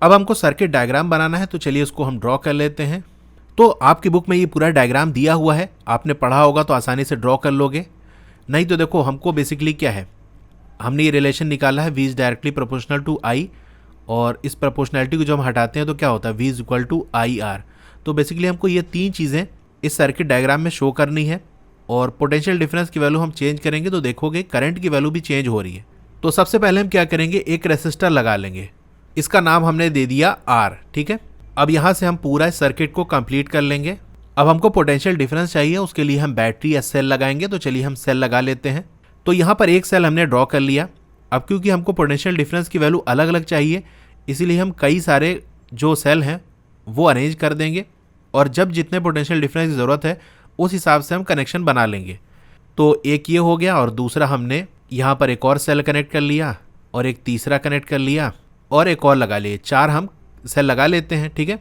अब हमको सर्किट डायग्राम बनाना है, तो चलिए इसको हम ड्रॉ कर लेते हैं। तो आपकी बुक में ये पूरा डायग्राम दिया हुआ है, आपने पढ़ा होगा तो आसानी से ड्रॉ कर लोगे। नहीं तो देखो हमको बेसिकली क्या है, हमने ये रिलेशन निकाला है V is directly proportional to I, और इस प्रोपोर्शनैलिटी को जो हम हटाते हैं तो क्या होता है, V is equal to IR। तो बेसिकली हमको ये 3 चीज़ें इस सर्किट डायग्राम में शो करनी है, और पोटेंशियल डिफरेंस की वैल्यू हम चेंज करेंगे तो देखोगे करंट की वैल्यू भी चेंज हो रही है। तो सबसे पहले हम क्या करेंगे, एक रेसिस्टर लगा लेंगे, इसका नाम हमने दे दिया R, ठीक है। अब यहाँ से हम पूरा सर्किट को कंप्लीट कर लेंगे। अब हमको पोटेंशियल डिफरेंस चाहिए, उसके लिए हम बैटरी या सेल लगाएंगे। तो चलिए हम सेल लगा लेते हैं। तो यहाँ पर एक सेल हमने ड्रॉ कर लिया। अब क्योंकि हमको पोटेंशियल डिफरेंस की वैल्यू अलग अलग चाहिए, इसीलिए हम कई सारे जो सेल हैं वो अरेंज कर देंगे, और जब जितने पोटेंशियल डिफरेंस की ज़रूरत है उस हिसाब से हम कनेक्शन बना लेंगे। तो एक ये हो गया, और दूसरा हमने यहाँ पर एक और सेल कनेक्ट कर लिया, और एक तीसरा कनेक्ट कर लिया, और एक और लगा लिए। 4 हम सेल लगा लेते हैं, ठीक है।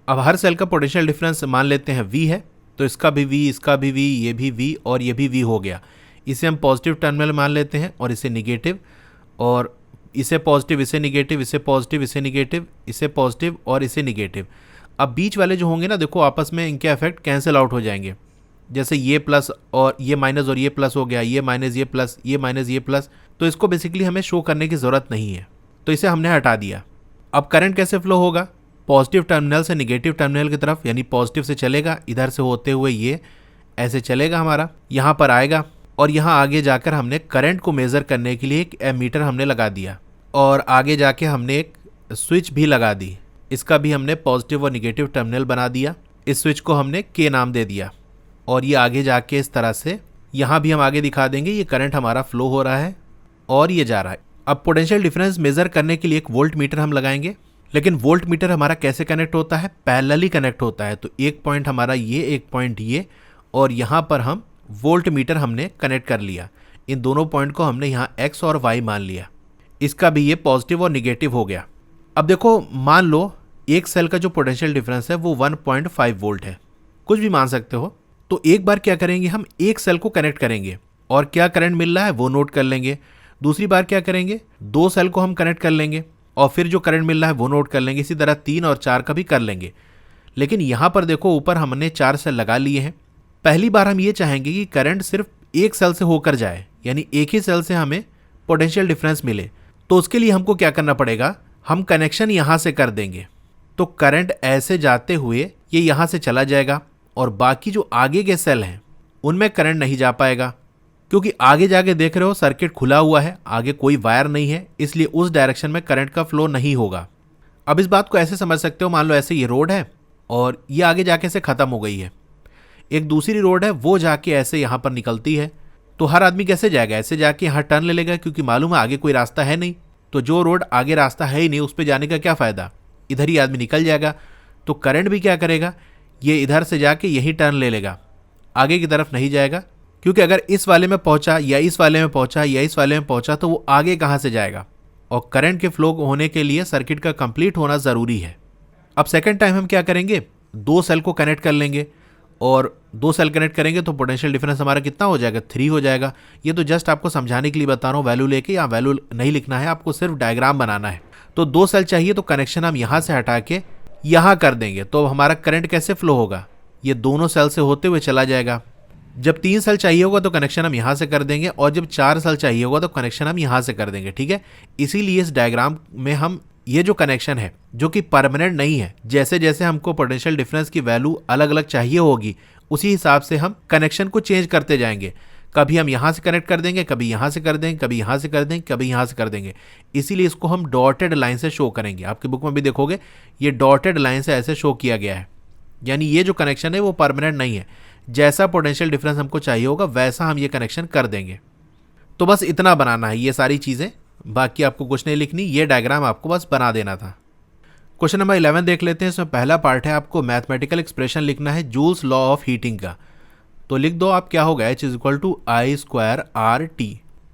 अब हर सेल का पोटेंशियल डिफरेंस मान लेते हैं V है, तो इसका भी V, इसका भी V, ये भी V और ये भी V हो गया। इसे हम पॉजिटिव टर्मिनल मान लेते हैं, और इसे निगेटिव, और इसे पॉजिटिव, इसे निगेटिव, इसे पॉजिटिव, इसे निगेटिव, इसे पॉजिटिव और इसे निगेटिव। अब बीच वाले जो होंगे ना, देखो आपस में इनके इफेक्ट कैंसिल आउट हो जाएंगे। जैसे ये प्लस और ये माइनस और ये प्लस हो गया, ये माइनस ये प्लस, ये माइनस ये प्लस। तो इसको बेसिकली हमें शो करने की ज़रूरत नहीं है, तो इसे हमने हटा दिया। अब करंट कैसे फ्लो होगा, पॉजिटिव टर्मिनल से निगेटिव टर्मिनल की तरफ, यानी पॉजिटिव से चलेगा, इधर से होते हुए ये ऐसे चलेगा हमारा, यहाँ पर आएगा, और यहाँ आगे जाकर हमने करंट को मेज़र करने के लिए एक एमीटर हमने लगा दिया, और आगे जाके हमने एक स्विच भी लगा दी। इसका भी हमने पॉजिटिव और निगेटिव टर्मिनल बना दिया। इस स्विच को हमने K नाम दे दिया, और ये आगे जाके इस तरह से, यहाँ भी हम आगे दिखा देंगे, ये करंट हमारा फ्लो हो रहा है और ये जा रहा है। अब पोटेंशियल डिफरेंस मेज़र करने के लिए एक वोल्ट मीटर हम लगाएंगे, लेकिन वोल्ट मीटर हमारा कैसे कनेक्ट होता है, पैरेलली कनेक्ट होता है। तो एक पॉइंट हमारा ये, एक पॉइंट ये, और यहाँ पर हम वोल्ट मीटर हमने कनेक्ट कर लिया। इन दोनों पॉइंट को हमने यहाँ X और Y मान लिया। इसका भी ये पॉजिटिव और निगेटिव हो गया। अब देखो मान लो एक सेल का जो पोटेंशियल डिफरेंस है वो 1.5 वोल्ट है, कुछ भी मान सकते हो। तो एक बार क्या करेंगे, हम एक सेल को कनेक्ट करेंगे और क्या करंट मिल रहा है वो नोट कर लेंगे। दूसरी बार क्या करेंगे, 2 सेल को हम कनेक्ट कर लेंगे और फिर जो करंट मिल रहा है वो नोट कर लेंगे। इसी तरह 3 और 4 का भी कर लेंगे। लेकिन यहाँ पर देखो ऊपर हमने 4 सेल लगा लिए हैं। पहली बार हम ये चाहेंगे कि करंट सिर्फ एक सेल से होकर जाए, यानी एक ही सेल से हमें पोटेंशियल डिफरेंस मिले। तो उसके लिए हमको क्या करना पड़ेगा, हम कनेक्शन यहाँ से कर देंगे। तो करंट ऐसे जाते हुए ये यहाँ से चला जाएगा और बाकी जो आगे के सेल हैं उनमें करंट नहीं जा पाएगा, क्योंकि आगे जाके देख रहे हो सर्किट खुला हुआ है, आगे कोई वायर नहीं है, इसलिए उस डायरेक्शन में करंट का फ्लो नहीं होगा। अब इस बात को ऐसे समझ सकते हो, मान लो ऐसे ये रोड है और ये आगे जाके से ख़त्म हो गई है, एक दूसरी रोड है वो जाके ऐसे यहाँ पर निकलती है। तो हर आदमी कैसे जाएगा, ऐसे जाके यहाँ टर्न ले लेगा, क्योंकि मालूम है आगे कोई रास्ता है नहीं। तो जो रोड आगे रास्ता है ही नहीं उस पर जाने का क्या फ़ायदा, इधर ही आदमी निकल जाएगा। तो करंट भी क्या करेगा, ये इधर से जाके यही टर्न ले लेगा, आगे की तरफ नहीं जाएगा, क्योंकि अगर इस वाले में पहुंचा या इस वाले में पहुंचा या इस वाले में पहुंचा तो वो आगे कहाँ से जाएगा। और करंट के फ्लो होने के लिए सर्किट का कंप्लीट होना ज़रूरी है। अब सेकेंड टाइम हम क्या करेंगे, 2 सेल को कनेक्ट कर लेंगे और 2 सेल कनेक्ट करेंगे तो पोटेंशियल डिफरेंस हमारा कितना हो जाएगा, 3 हो जाएगा। ये तो जस्ट आपको समझाने के लिए बता रहा हूँ, वैल्यू लेके या वैल्यू नहीं लिखना है, आपको सिर्फ डायग्राम बनाना है। तो 2 सेल चाहिए तो कनेक्शन हम यहाँ से हटा के यहाँ कर देंगे, तो हमारा करंट कैसे फ्लो होगा, ये दोनों सेल से होते हुए चला जाएगा। जब 3 सेल चाहिए होगा तो कनेक्शन हम यहाँ से कर देंगे और जब 4 सेल चाहिए होगा तो कनेक्शन हम यहाँ से कर देंगे, ठीक है। इसीलिए इस डायग्राम में हम ये जो कनेक्शन है जो कि परमानेंट नहीं है, जैसे जैसे हमको पोटेंशियल डिफरेंस की वैल्यू अलग अलग चाहिए होगी उसी हिसाब से हम कनेक्शन को चेंज करते जाएंगे। कभी हम यहाँ से कनेक्ट कर देंगे, कभी यहाँ से कर देंगे, कभी यहाँ से कर देंगे, कभी यहाँ से कर देंगे। इसीलिए इसको हम डॉटेड लाइन से शो करेंगे। आपकी बुक में भी देखोगे ये डॉटेड लाइन से ऐसे शो किया गया है, यानी ये जो कनेक्शन है वो परमानेंट नहीं है, जैसा पोटेंशियल डिफरेंस हमको चाहिए होगा वैसा हम ये कनेक्शन कर देंगे। तो बस इतना बनाना है, ये सारी चीज़ें, बाकी आपको कुछ नहीं लिखनी, ये डायग्राम आपको बस बना देना था। क्वेश्चन नंबर 11 देख लेते हैं। इसमें पहला पार्ट है, आपको मैथमेटिकल एक्सप्रेशन लिखना है जूल्स लॉ ऑफ हीटिंग का। तो लिख दो आप, क्या होगा, H = I²RT।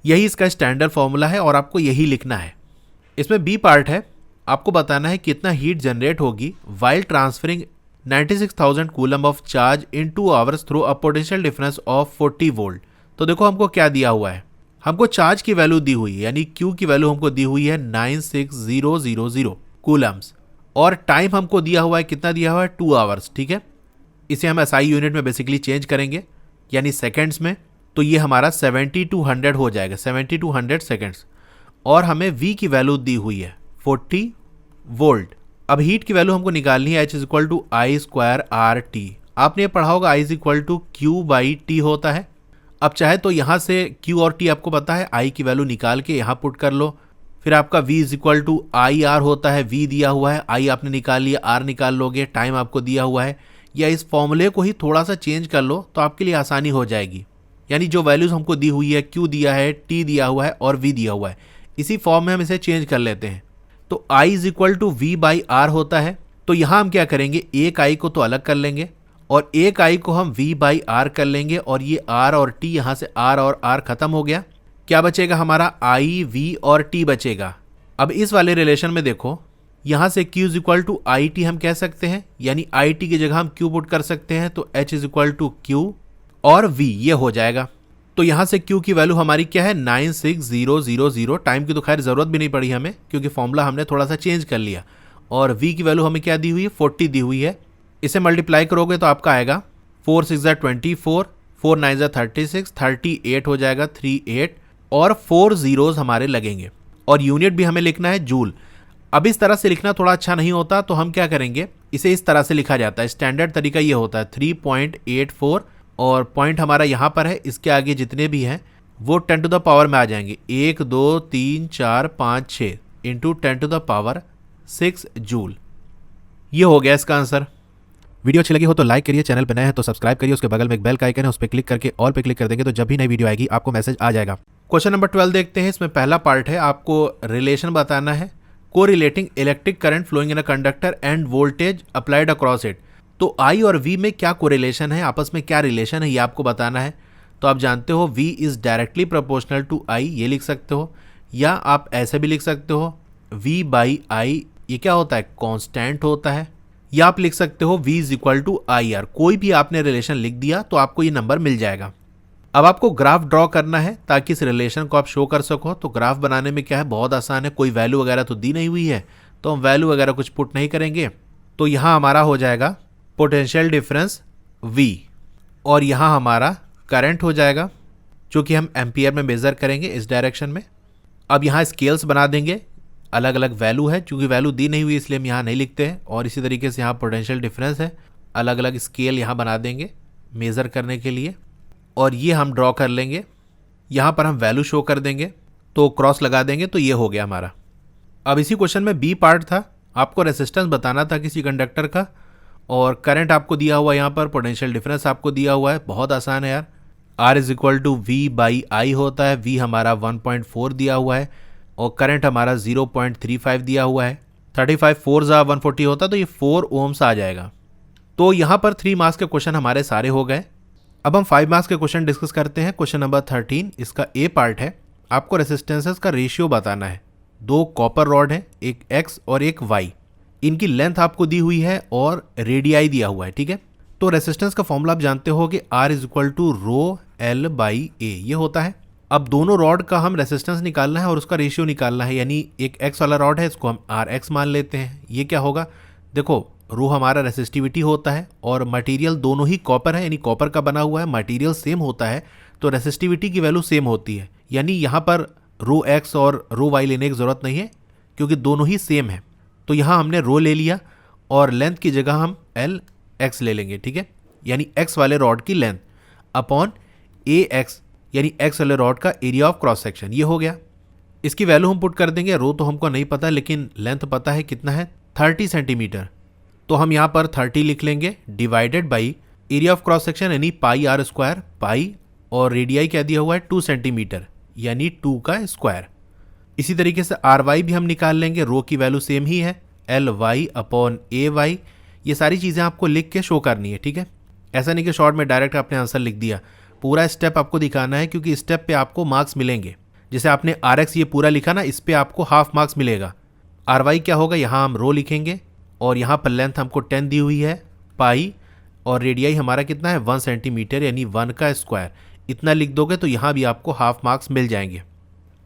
यही इसका स्टैंडर्ड फॉर्मूला है और आपको यही लिखना है। इसमें बी पार्ट है, आपको बताना है कितना हीट जनरेट होगी while transferring 96,000 coulomb of charge in 2 hours through a potential difference of 40 volt. तो देखो हमको क्या दिया हुआ है, हमको चार्ज की वैल्यू दी हुई है, यानी Q की वैल्यू हमको दी हुई है 96000 कूलम्स और टाइम हमको दिया हुआ है, कितना दिया हुआ है, 2 आवर्स, ठीक है। इसे हम SI यूनिट में बेसिकली चेंज करेंगे, यानी सेकेंड्स में, तो ये हमारा 7200 हो जाएगा, 7200 सेकेंड्स। और हमें V की वैल्यू दी हुई है 40 वोल्ट। अब हीट की वैल्यू हमको निकालनी है, H = I²RT। आपने पढ़ा होगा I = Q/T होता है। अब चाहे तो यहाँ से Q और T आपको पता है, I की वैल्यू निकाल के यहाँ पुट कर लो। फिर आपका V = IR होता है, V दिया हुआ है, I आपने निकाल लिया, R निकाल लोगे, टाइम आपको दिया हुआ है। या इस फॉर्मूले को ही थोड़ा सा चेंज कर लो तो आपके लिए आसानी हो जाएगी। यानी जो वैल्यूज़ हमको दी हुई है, Q दिया है, T दिया हुआ है और V दिया हुआ है, इसी फॉर्म में हम इसे चेंज कर लेते हैं। तो I = V/R होता है। तो यहाँ हम क्या करेंगे, एक I को तो अलग कर लेंगे और एक I को हम V/R कर लेंगे और ये R और T, यहाँ से R और R खत्म हो गया। क्या बचेगा हमारा, I, V और T बचेगा। अब इस वाले रिलेशन में देखो, यहाँ से Q = IT हम कह सकते हैं, यानी IT की जगह हम Q पुट कर सकते हैं, तो H = Q और V ये हो जाएगा। तो यहाँ से Q की वैल्यू हमारी क्या है, 96000। टाइम की तो खैर ज़रूरत भी नहीं पड़ी हमें, क्योंकि फॉर्मूला हमने थोड़ा सा चेंज कर लिया। और V की वैल्यू हमें क्या दी हुई है, 40 दी हुई है। इसे मल्टीप्लाई करोगे तो आपका आएगा 4 6 24, 4 9 36, 38 हो जाएगा, 38 और 4 zeros हमारे लगेंगे। और यूनिट भी हमें लिखना है जूल। अब इस तरह से लिखना थोड़ा अच्छा नहीं होता, तो हम क्या करेंगे, इसे इस तरह से लिखा जाता है। स्टैंडर्ड तरीका ये होता है 3.84 और पॉइंट हमारा यहाँ पर है, इसके आगे जितने भी हैं वो 10 to the पावर में आ जाएंगे, 1 2 3 4 5 6 into 10 to the power 6 joule. ये हो गया इसका आंसर। वीडियो अच्छी लगी हो तो लाइक करिए, चैनल पर नए हैं तो सब्सक्राइब करिए, उसके बगल में एक बेल का आइकन है, उस पर क्लिक करके ऑल पे क्लिक कर देंगे तो जब भी नई वीडियो आएगी आपको मैसेज आ जाएगा। क्वेश्चन नंबर 12 देखते हैं। इसमें पहला पार्ट है, आपको रिलेशन बताना है, correlating electric current flowing in a conductor and voltage applied across it. तो I और V में क्या कोरिलेशन है, आपस में क्या रिलेशन है, ये आपको बताना है। तो आप जानते हो V is directly proportional to I, ये लिख सकते हो, या आप ऐसे भी लिख सकते हो V/I, ये क्या होता है, कांस्टेंट होता है। या आप लिख सकते हो V = IR। कोई भी आपने रिलेशन लिख दिया तो आपको ये नंबर मिल जाएगा। अब आपको ग्राफ ड्रॉ करना है ताकि इस रिलेशन को आप शो कर सको। तो ग्राफ बनाने में क्या है, बहुत आसान है, कोई वैल्यू वगैरह तो दी नहीं हुई है, तो हम वैल्यू वगैरह कुछ पुट नहीं करेंगे। तो यहाँ हमारा हो जाएगा पोटेंशियल डिफरेंस V और यहाँ हमारा करंट हो जाएगा, जो कि हम एम्पियर में मेज़र करेंगे इस डायरेक्शन में। अब यहाँ स्केल्स बना देंगे, अलग अलग वैल्यू है, क्योंकि वैल्यू दी नहीं हुई इसलिए हम यहाँ नहीं लिखते हैं। और इसी तरीके से यहाँ पोटेंशियल डिफरेंस है, अलग अलग स्केल यहाँ बना देंगे मेज़र करने के लिए। और ये हम ड्रॉ कर लेंगे, यहाँ पर हम वैल्यू शो कर देंगे, तो क्रॉस लगा देंगे, तो ये हो गया हमारा। अब इसी क्वेश्चन में बी पार्ट था, आपको रेसिस्टेंस बताना था किसी कंडक्टर का, और करंट आपको दिया हुआ है, यहाँ पर पोटेंशियल डिफरेंस आपको दिया हुआ है। बहुत आसान है यार, R is equal to V by I होता है। V हमारा 1.4 दिया हुआ है और करंट हमारा 0.35 दिया हुआ है। 35 4 जा 140 होता तो ये 4 ओम्स आ जाएगा। तो यहाँ पर 3 मार्क्स के क्वेश्चन हमारे सारे हो गए। अब हम 5 मार्क्स के क्वेश्चन डिस्कस करते हैं। क्वेश्चन नंबर 13, इसका ए पार्ट है, आपको रेसिस्टेंसेस का रेशियो बताना है। 2 कॉपर रॉड है, एक X और एक Y, इनकी लेंथ आपको दी हुई है और रेडियाई दिया हुआ है, ठीक है। तो रेसिस्टेंस का फॉर्मूला आप जानते हो कि R is equal to rho L by A, ये होता है। अब दोनों रॉड का हम रेसिस्टेंस निकालना है और उसका रेशियो निकालना है, यानी एक X वाला रॉड है, इसको हम RX मान लेते हैं। ये क्या होगा, देखो रो हमारा रेसिस्टिविटी होता है और मटेरियल दोनों ही कॉपर है, यानी कॉपर का बना हुआ है, मटेरियल सेम होता है तो रेसिस्टिविटी की वैल्यू सेम होती है। यानी यहाँ पर रो X और रो Y लेने की ज़रूरत नहीं है क्योंकि दोनों ही सेम है। तो यहाँ हमने रो ले लिया और लेंथ की जगह हम LX ले लेंगे, ठीक है। यानी X वाले रॉड की लेंथ अपॉन AX, यानी X वाले रॉड का एरिया ऑफ क्रॉस सेक्शन, ये हो गया। इसकी वैल्यू हम पुट कर देंगे, रो तो हमको नहीं पता लेकिन लेंथ पता है कितना है, 30 सेंटीमीटर। तो हम यहाँ पर 30 लिख लेंगे divided by area of cross section यानी पाई R स्क्वायर, पाई और रेडियाई क्या दिया हुआ है 2 सेंटीमीटर यानी 2 का स्क्वायर। इसी तरीके से RY भी हम निकाल लेंगे, रो की वैल्यू सेम ही है, LY अपॉन AY। ये सारी चीज़ें आपको लिख के शो करनी है, ठीक है। ऐसा नहीं कि शॉर्ट में डायरेक्ट आपने आंसर लिख दिया, पूरा स्टेप आपको दिखाना है क्योंकि स्टेप पे आपको मार्क्स मिलेंगे। जैसे आपने RX ये पूरा लिखा ना, इस पे आपको हाफ मार्क्स मिलेगा। RY क्या होगा, यहाँ हम रो लिखेंगे और यहाँ पर लेंथ हमको 10 दी हुई है, पाई, और रेडियाई हमारा कितना है 1 सेंटीमीटर यानी 1 का स्क्वायर। इतना लिख दोगे तो यहाँ भी आपको हाफ मार्क्स मिल जाएंगे।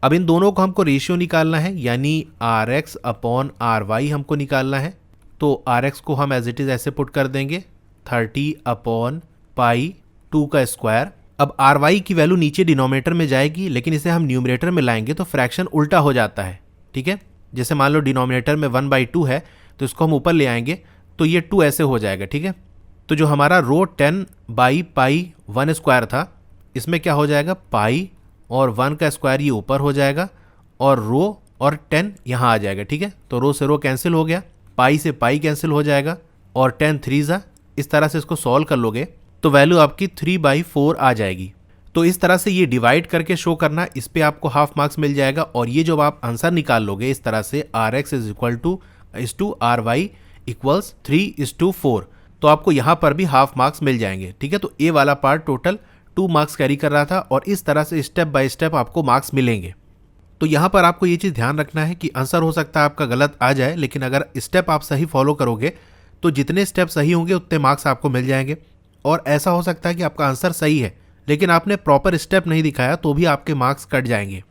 अब इन दोनों को हमको रेशियो निकालना है, यानी RX अपॉन RY हमको निकालना है। तो RX को हम एज इट इज़ ऐसे पुट कर देंगे 30 अपॉन पाई 2 का स्क्वायर। अब RY की वैल्यू नीचे डिनोमिनेटर में जाएगी, लेकिन इसे हम न्यूमरेटर में लाएंगे तो फ्रैक्शन उल्टा हो जाता है, ठीक है। जैसे मान लो डिनोमिनेटर में 1/2 है तो इसको हम ऊपर ले आएंगे तो ये 2 ऐसे हो जाएगा, ठीक है। तो जो हमारा रो 10 बाई पाई 1 स्क्वायर था, इसमें क्या हो जाएगा, पाई और 1 का स्क्वायर ये ऊपर हो जाएगा और रो और 10 यहाँ आ जाएगा, ठीक है। तो रो से रो कैंसिल हो गया, पाई से पाई कैंसिल हो जाएगा और 10 3 जा। इस तरह से इसको सॉल्व कर लोगे तो वैल्यू आपकी 3/4 आ जाएगी। तो इस तरह से ये डिवाइड करके शो करना, इस पे आपको हाफ मार्क्स मिल जाएगा। और ये जो आप आंसर निकाल लोगे इस तरह से RX is equal to RY equals 3:4, तो आपको यहाँ पर भी हाफ मार्क्स मिल जाएंगे, ठीक है। तो ए वाला पार्ट टोटल 2 मार्क्स कैरी कर रहा था और इस तरह से स्टेप बाय स्टेप आपको मार्क्स मिलेंगे। तो यहाँ पर आपको ये चीज़ ध्यान रखना है कि आंसर हो सकता है आपका गलत आ जाए, लेकिन अगर स्टेप आप सही फॉलो करोगे तो जितने स्टेप सही होंगे उतने मार्क्स आपको मिल जाएंगे। और ऐसा हो सकता है कि आपका आंसर सही है लेकिन आपने प्रॉपर स्टेप नहीं दिखाया तो भी आपके मार्क्स कट जाएंगे।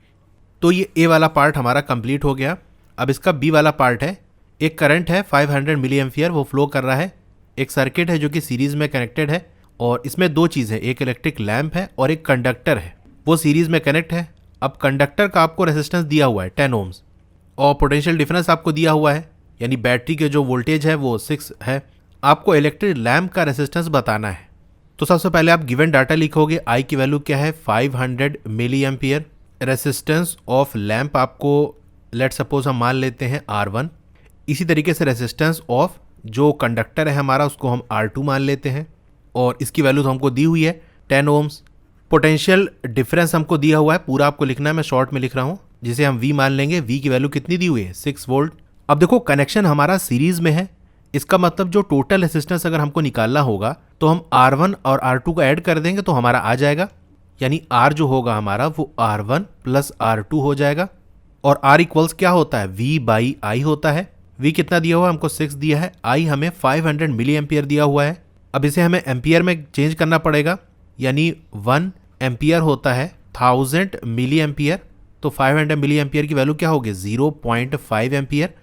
तो ये ए वाला पार्ट हमारा कंप्लीट हो गया। अब इसका बी वाला पार्ट है, एक करंट है 500 मिली एम्पियर, वो फ्लो कर रहा है, एक सर्किट है जो कि सीरीज़ में कनेक्टेड है और इसमें 2 चीज़ है, एक इलेक्ट्रिक लैंप है और एक कंडक्टर है, वो सीरीज़ में कनेक्ट है। अब कंडक्टर का आपको रेजिस्टेंस दिया हुआ है 10 ओम्स और पोटेंशियल डिफरेंस आपको दिया हुआ है, यानी बैटरी के जो वोल्टेज है वो 6 है। आपको इलेक्ट्रिक लैंप का रेजिस्टेंस बताना है। तो सबसे पहले आप गिवन डाटा लिखोगे, आई की वैल्यू क्या है 500 milliampere, resistance of lamp आपको लेट सपोज हम मान लेते हैं R1। इसी तरीके से रेजिस्टेंस ऑफ जो कंडक्टर है हमारा उसको हम R2 मान लेते हैं और इसकी वैल्यू तो हमको दी हुई है 10 ओम्स। पोटेंशियल डिफरेंस हमको दिया हुआ है, पूरा आपको लिखना है, मैं शॉर्ट में लिख रहा हूँ, जिसे हम V मान लेंगे। V की वैल्यू कितनी दी हुई है 6 वोल्ट। अब देखो कनेक्शन हमारा सीरीज में है, इसका मतलब जो टोटल रेजिस्टेंस अगर हमको निकालना होगा तो हम R1 और R2 को ऐड कर देंगे तो हमारा आ जाएगा, यानी R जो होगा हमारा वो R1 प्लस R2 हो जाएगा। और R इक्वल्स क्या होता है V बाई आई होता है। V कितना दिया हुआ है हमको 6 दिया है, I हमें 500 मिली एम्पियर दिया हुआ है। अब इसे हमें एम्पियर में चेंज करना पड़ेगा, यानी 1 एम्पियर होता है 1000 मिली एम्पियर, तो 500 मिली एम्पियर की वैल्यू क्या होगी 0.5 एम्पियर।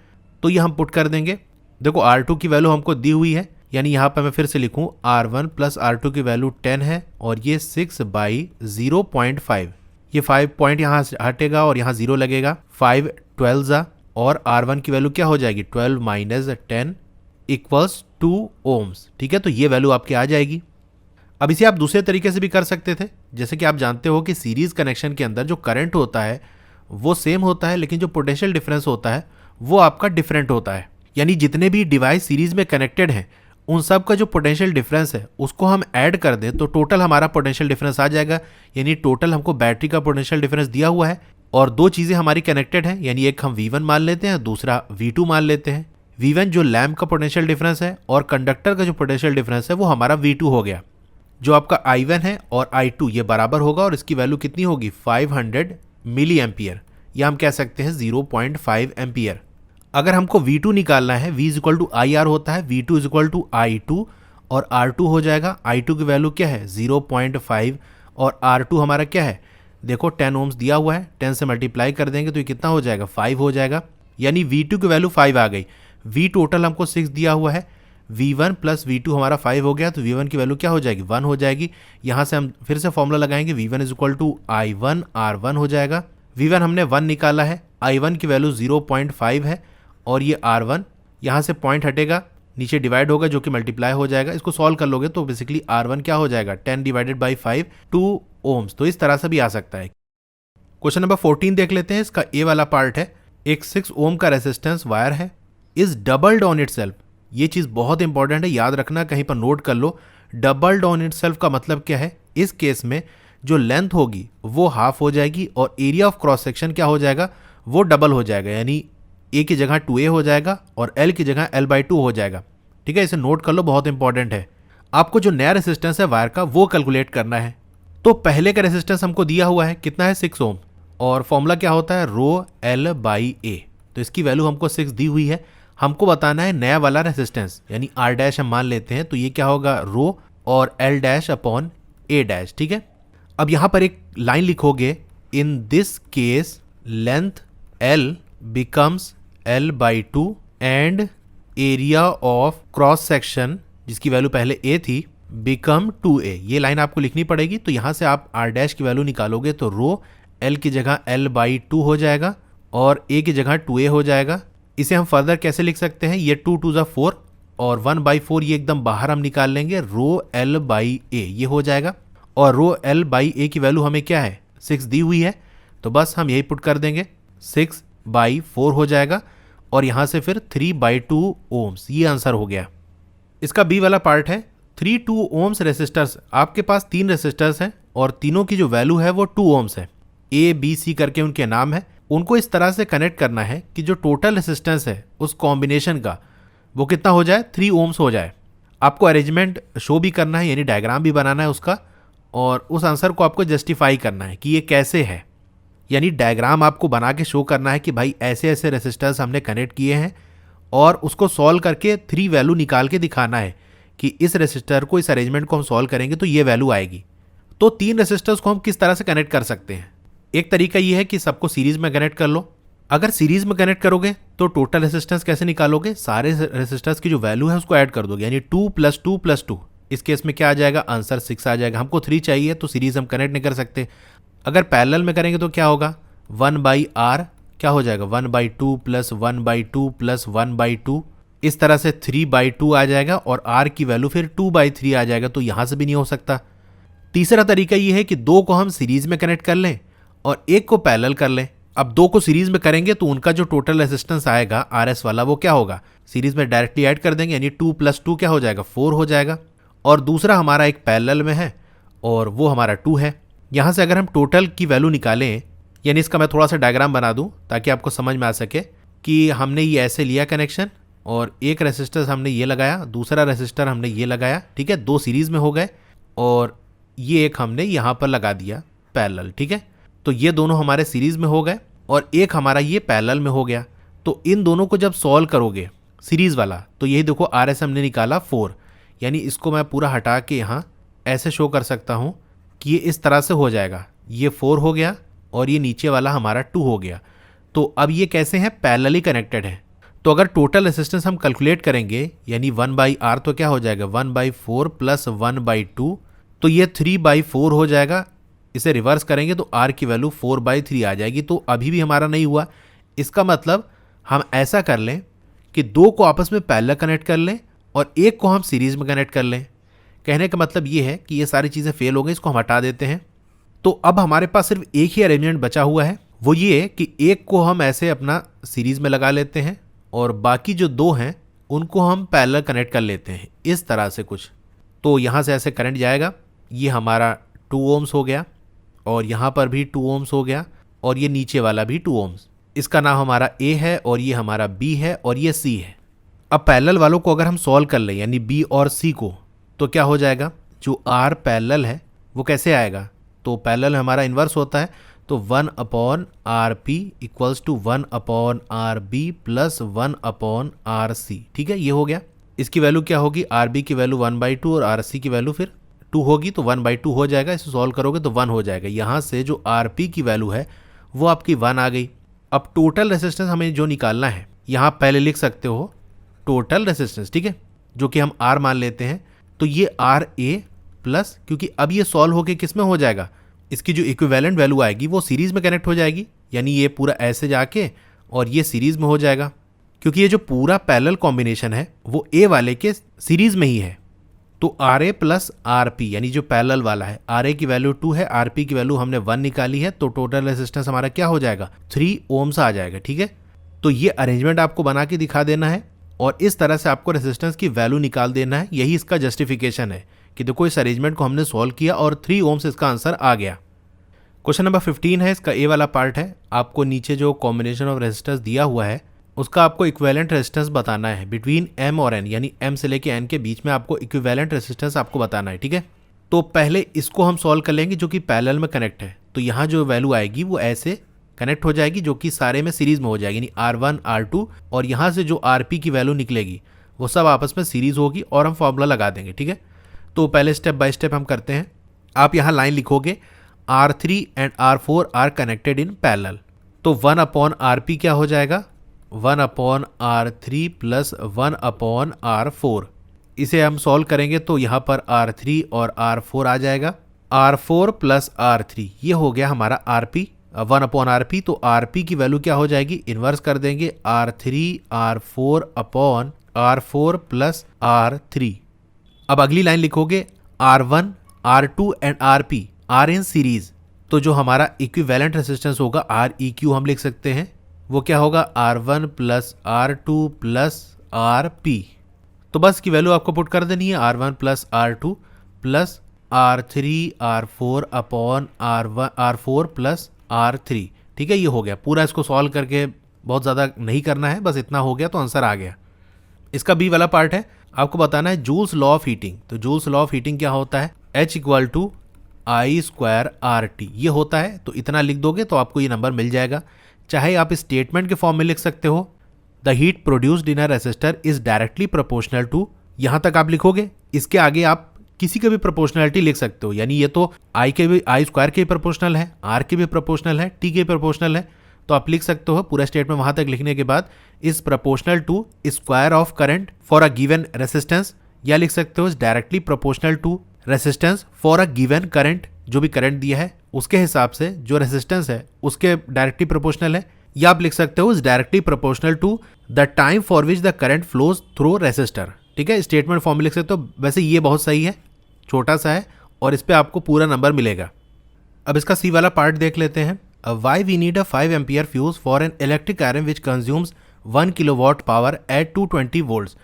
तो ये हम पुट कर देंगे। देखो R2 की वैल्यू हमको दी हुई है, यानी यहाँ पर मैं फिर से लिखूँ R1 प्लस R2 की वैल्यू 10 है और ये 6/0.5, ये 5 पॉइंट यहाँ से हटेगा और यहाँ 0 लगेगा, 5 12 और R1 की वैल्यू क्या हो जाएगी 12 माइनस 10 इक्वल्स 2 ओम्स। ठीक है, तो ये वैल्यू आपकी आ जाएगी। अब इसे आप दूसरे तरीके से भी कर सकते थे, जैसे कि आप जानते हो कि सीरीज कनेक्शन के अंदर जो करंट होता है वो सेम होता है, लेकिन जो पोटेंशियल डिफरेंस होता है वो आपका डिफरेंट होता है। यानी जितने भी डिवाइस सीरीज में कनेक्टेड हैं उन सब का जो पोटेंशियल डिफरेंस है उसको हम ऐड कर दें तो टोटल हमारा पोटेंशियल डिफरेंस आ जाएगा। यानी टोटल हमको बैटरी का पोटेंशियल डिफरेंस दिया हुआ है और दो चीज़ें हमारी कनेक्टेड हैं, यानी एक हम V1 मान लेते हैं, दूसरा V2 मान लेते हैं। V1 जो लैम्प का पोटेंशियल डिफरेंस है और कंडक्टर का जो पोटेंशियल डिफरेंस है वो हमारा V2 हो गया। जो आपका I1 है और I2 ये बराबर होगा और इसकी वैल्यू कितनी होगी 500 मिली एम्पियर, या हम कह सकते हैं 0.5 एम्पियर। अगर हमको V2 निकालना है, V is equal to IR होता है, V2 is equal to I2 और R2 हो जाएगा। I2 की वैल्यू क्या है 0.5 और R2 हमारा क्या है, देखो 10 ओम्स दिया हुआ है, 10 से मल्टीप्लाई कर देंगे तो ये कितना हो जाएगा 5 हो जाएगा। यानी V2 की वैल्यू 5 आ गई। V टोटल हमको 6 दिया हुआ है, V1 प्लस V2 हमारा 5 हो गया, तो V1 की वैल्यू क्या हो जाएगी 1 हो जाएगी। यहाँ से हम फिर से फॉर्मूला लगाएंगे, V1 is equal to I1 R1 हो जाएगा। V1 हमने 1 निकाला है, I1 की वैल्यू 0.5 है और ये R1 यहाँ से पॉइंट हटेगा, नीचे डिवाइड होगा जो कि मल्टीप्लाई हो जाएगा। इसको सॉल्व कर लोगे तो बेसिकली R1 क्या हो जाएगा 10 डिवाइडेड बाई 5 2 ओम्स। तो इस तरह से भी आ सकता है। क्वेश्चन नंबर 14 देख लेते हैं। इसका ए वाला पार्ट है, एक 6 ओम का रेसिस्टेंस वायर है, इज डबल्ड ऑन इटसेल्फ। ये चीज़ बहुत इंपॉर्टेंट है, याद रखना, कहीं पर नोट कर लो। डबल्ड ऑन इटसेल्फ का मतलब क्या है, इस केस में जो लेंथ होगी वो हाफ हो जाएगी और एरिया ऑफ क्रॉस सेक्शन क्या हो जाएगा वो डबल हो जाएगा। यानी ए की जगह 2A हो जाएगा और L की जगह L/2 हो जाएगा। ठीक है, इसे नोट कर लो, बहुत इंपॉर्टेंट है। आपको जो नया रेसिस्टेंस है वायर का वो कैलकुलेट करना है। तो पहले का रेसिस्टेंस हमको दिया हुआ है कितना है 6 ओम और फॉर्मूला क्या होता है ρL/A। तो इसकी वैल्यू हमको 6 दी हुई है, हमको बताना है नया वाला रेसिस्टेंस, यानी R' हम मान लेते हैं, तो ये क्या होगा ρ और L'/A'। ठीक है, अब यहाँ पर एक लाइन लिखोगे, in this case length L becomes L/2 and area of cross section जिसकी वैल्यू पहले A थी बिकम 2A। ये लाइन आपको लिखनी पड़ेगी। तो यहाँ से आप R' की वैल्यू निकालोगे तो रो L की जगह L/2 हो जाएगा और A की जगह 2A हो जाएगा। इसे हम फर्दर कैसे लिख सकते हैं, ये 2 2 4 और 1/4 ये एकदम बाहर हम निकाल लेंगे, रो L/A ये हो जाएगा। और रो L/A की वैल्यू हमें क्या है 6 दी हुई है, तो बस हम यही पुट कर देंगे, 6/4 हो जाएगा और यहाँ से फिर 3/2 ओम्स। ये आंसर हो गया। इसका बी वाला पार्ट है, 3 ओम्स रेसिस्टर्स। आपके पास 3 रेसिस्टर्स हैं और तीनों की जो वैल्यू है वो 2 ओम्स है, A, B, C करके उनके नाम है। उनको इस तरह से कनेक्ट करना है कि जो टोटल रेसिस्टेंस है उस कॉम्बिनेशन का वो कितना हो जाए 3 ओम्स हो जाए। आपको अरेंजमेंट शो भी करना है, यानी डायग्राम भी बनाना है उसका, और उस आंसर को आपको जस्टिफाई करना है कि ये कैसे है। यानी डायग्राम आपको बना के शो करना है कि भाई ऐसे ऐसे रेसिस्टर्स हमने कनेक्ट किए हैं और उसको सॉल्व करके 3 वैल्यू निकाल के दिखाना है कि इस रेसिस्टर को, इस अरेंजमेंट को हम सॉल्व करेंगे तो ये वैल्यू आएगी। तो 3 रेसिस्टर्स को हम किस तरह से कनेक्ट कर सकते हैं। एक तरीका ये है कि सबको सीरीज में कनेक्ट कर लो। अगर सीरीज में कनेक्ट करोगे तो टोटल रेसिस्टेंस कैसे निकालोगे, सारे रेसिस्टर्स की जो वैल्यू है उसको ऐड कर दोगे, यानी 2 + 2 + 2। इस केस में क्या आ जाएगा, आंसर 6 आ जाएगा। हमको 3 चाहिए तो सीरीज हम कनेक्ट नहीं कर सकते। अगर पैरेलल में करेंगे तो क्या होगा, 1/R क्या हो जाएगा 1/2 + 1/2 + 1/2, इस तरह से 3/2 आ जाएगा और R की वैल्यू फिर 2/3 आ जाएगा। तो यहाँ से भी नहीं हो सकता। तीसरा तरीका ये है कि 2 को हम सीरीज में कनेक्ट कर लें और 1 को पैरेलल कर लें। अब 2 को सीरीज में करेंगे तो उनका जो टोटल रेजिस्टेंस आएगा RS वाला वो क्या होगा, सीरीज में डायरेक्टली ऐड कर देंगे, यानी 2 + 2 क्या हो जाएगा 4 हो जाएगा। और दूसरा हमारा एक पैरेलल में है और वो हमारा 2 है। यहाँ से अगर हम टोटल की वैल्यू निकालें, यानी इसका मैं थोड़ा सा डायग्राम बना दूं ताकि आपको समझ में आ सके कि हमने ये ऐसे लिया कनेक्शन और एक रेसिस्टर हमने ये लगाया, दूसरा रेसिस्टर हमने ये लगाया, ठीक है, 2 सीरीज में हो गए और ये एक हमने यहाँ पर लगा दिया पैरेलल। ठीक है, तो ये दोनों हमारे सीरीज में हो गए और एक हमारा ये पैरेलल में हो गया। तो इन दोनों को जब सॉल्व करोगे सीरीज वाला तो यही देखो RS हमने निकाला 4, यानी इसको मैं पूरा हटा के यहाँ ऐसे शो कर सकता हूँ कि ये इस तरह से हो जाएगा, ये 4 हो गया और ये नीचे वाला हमारा 2 हो गया। तो अब ये कैसे हैं, पैरेलली कनेक्टेड है। तो अगर टोटल रेजिस्टेंस हम कैलकुलेट करेंगे, यानी 1/R तो क्या हो जाएगा 1/4 + 1/2, तो ये 3/4 हो जाएगा। इसे रिवर्स करेंगे तो R की वैल्यू 4/3 आ जाएगी। तो अभी भी हमारा नहीं हुआ। इसका मतलब हम ऐसा कर लें कि दो को आपस में पैरेलल कनेक्ट कर लें और एक को हम सीरीज में कनेक्ट कर लें। कहने का मतलब ये है कि ये सारी चीज़ें फेल हो गई, इसको हम हटा देते हैं। तो अब हमारे पास सिर्फ एक ही अरेंजमेंट बचा हुआ है, वो ये कि एक को हम ऐसे अपना सीरीज में लगा लेते हैं और बाकी जो दो हैं उनको हम पैरेलल कनेक्ट कर लेते हैं, इस तरह से कुछ। तो यहाँ से ऐसे करंट जाएगा, ये हमारा 2 ओम्स हो गया और यहाँ पर भी 2 ओम्स हो गया और ये नीचे वाला भी 2 ओम्स। इसका नाम हमारा A है और ये हमारा B है और ये C है। अब पैरेलल वालों को अगर हम सॉल्व कर लें यानी B और C को, तो क्या हो जाएगा, जो R पैरेलल है वो कैसे आएगा, तो पैरेलल हमारा इन्वर्स होता है, तो 1/RP equals to 1/RB plus 1/RC। ठीक है, ये हो गया। इसकी वैल्यू क्या होगी, RB की वैल्यू 1/2 और RC की वैल्यू फिर 2 होगी, तो 1/2 हो जाएगा। इसे सॉल्व करोगे तो 1 हो जाएगा। यहाँ से जो RP की वैल्यू है वो आपकी 1 आ गई। अब टोटल रेसिस्टेंस हमें जो निकालना है, यहाँ पहले लिख सकते हो टोटल रेसिस्टेंस, ठीक है, जो कि हम R मान लेते हैं। तो ये RA प्लस, क्योंकि अब ये सॉल्व होके किस में हो जाएगा, इसकी जो इक्विवेलेंट वैल्यू आएगी वो सीरीज में कनेक्ट हो जाएगी, यानी ये पूरा ऐसे जाके और ये सीरीज में हो जाएगा, क्योंकि ये जो पूरा पैरेलल कॉम्बिनेशन है वो A वाले के सीरीज में ही है। तो RA प्लस RP यानी जो पैरेलल वाला है, RA की वैल्यू 2 है, RP की वैल्यू हमने 1 निकाली है, तो टोटल रेजिस्टेंस हमारा क्या हो जाएगा, 3 ओम्स आ जाएगा। ठीक है, तो ये अरेंजमेंट आपको बना के दिखा देना है और इस तरह से आपको रेजिस्टेंस की वैल्यू निकाल देना है। यही इसका जस्टिफिकेशन है कि देखो इस अरेंजमेंट को हमने सॉल्व किया और 3 ओम्स इसका आंसर आ गया। क्वेश्चन नंबर 15 है, इसका A वाला पार्ट है। आपको नीचे जो कॉम्बिनेशन ऑफ रेजिस्टेंस दिया हुआ है उसका आपको इक्विवेलेंट रेजिस्टेंस बताना है बिटवीन M और N, यानी M से लेके N के बीच में आपको इक्विवेलेंट रेजिस्टेंस आपको बताना है। ठीक है, तो पहले इसको हम सॉल्व कर लेंगे जो कि पैरेलल में कनेक्ट है। तो यहाँ जो वैल्यू आएगी वो ऐसे कनेक्ट हो जाएगी जो कि सारे में सीरीज में हो जाएगी, यानी R1 R2, और यहाँ से जो RP की वैल्यू निकलेगी वो सब आपस में सीरीज होगी और हम फॉर्मूला लगा देंगे। ठीक है, तो पहले स्टेप बाय स्टेप हम करते हैं। आप यहाँ लाइन लिखोगे R3 and R4 are connected in parallel, तो 1/RP क्या हो जाएगा, 1/R3 प्लस 1/R4। इसे हम सॉल्व करेंगे तो यहाँ पर R3 और R4 आ जाएगा, R4 प्लस R3 ये हो गया हमारा RP 1/RP। तो RP की वैल्यू क्या हो जाएगी, इन्वर्स कर देंगे, R3 R4 प्लस R3। अब अगली लाइन लिखोगे R1 R2 and RP are in series, तो जो हमारा इक्विवेलेंट रेजिस्टेंस होगा REQ हम लिख सकते हैं, वो क्या होगा, R1 plus R2 plus RP। तो बस की वैल्यू आपको पुट कर देनी है, R1 plus R2 plus R3 R4 upon R4 plus R3। ठीक है, ये हो गया पूरा। इसको सॉल्व करके बहुत ज़्यादा नहीं करना है, बस इतना हो गया तो आंसर आ गया। इसका B वाला पार्ट है, आपको बताना है जूल्स लॉ ऑफ हीटिंग। तो जूल्स लॉ ऑफ हीटिंग क्या होता है, H equal to I² RT ये होता है। तो इतना लिख दोगे तो आपको ये नंबर मिल जाएगा। चाहे आप स्टेटमेंट के फॉर्म में लिख सकते हो, the heat produced in a resistor is directly proportional to, यहाँ तक आप लिखोगे। इसके आगे आप किसी का भी प्रोपोर्शनलिटी लिख सकते हो, यानी ये तो I के भी I² के भी प्रोपोर्शनल है, R के भी प्रोपोर्शनल है, T के भी प्रोपोर्शनल है। तो आप लिख सकते हो पूरा स्टेटमेंट वहां तक लिखने के बाद is proportional to square of current for a given resistance, या लिख सकते हो is directly proportional to resistance for a given current, जो भी करंट दिया है उसके हिसाब से जो रेसिस्टेंस है उसके डायरेक्टली प्रोपोर्शनल है। या आप लिख सकते हो is directly proportional to the time for which the current flows through resistor. ठीक है, स्टेटमेंट फॉर्म में लिख सकते हो। वैसे ये बहुत सही है, छोटा सा है और इस पे आपको पूरा नंबर मिलेगा। अब इसका C वाला पार्ट देख लेते हैं। Why we need a 5 ampere fuse for an electric iron which consumes 1 kilowatt power at 220 volts।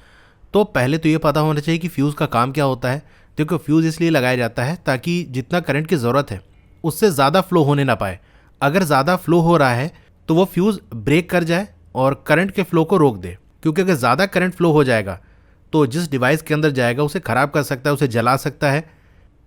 तो पहले तो ये पता होना चाहिए कि फ्यूज़ का काम क्या होता है। देखो, फ्यूज़ इसलिए लगाया जाता है ताकि जितना करंट की ज़रूरत है उससे ज़्यादा फ्लो होने ना पाए। अगर ज़्यादा फ्लो हो रहा है तो वो फ्यूज़ ब्रेक कर जाए और करंट के फ्लो को रोक दे, क्योंकि अगर ज़्यादा करंट फ्लो हो जाएगा तो जिस डिवाइस के अंदर जाएगा उसे ख़राब कर सकता है, उसे जला सकता है।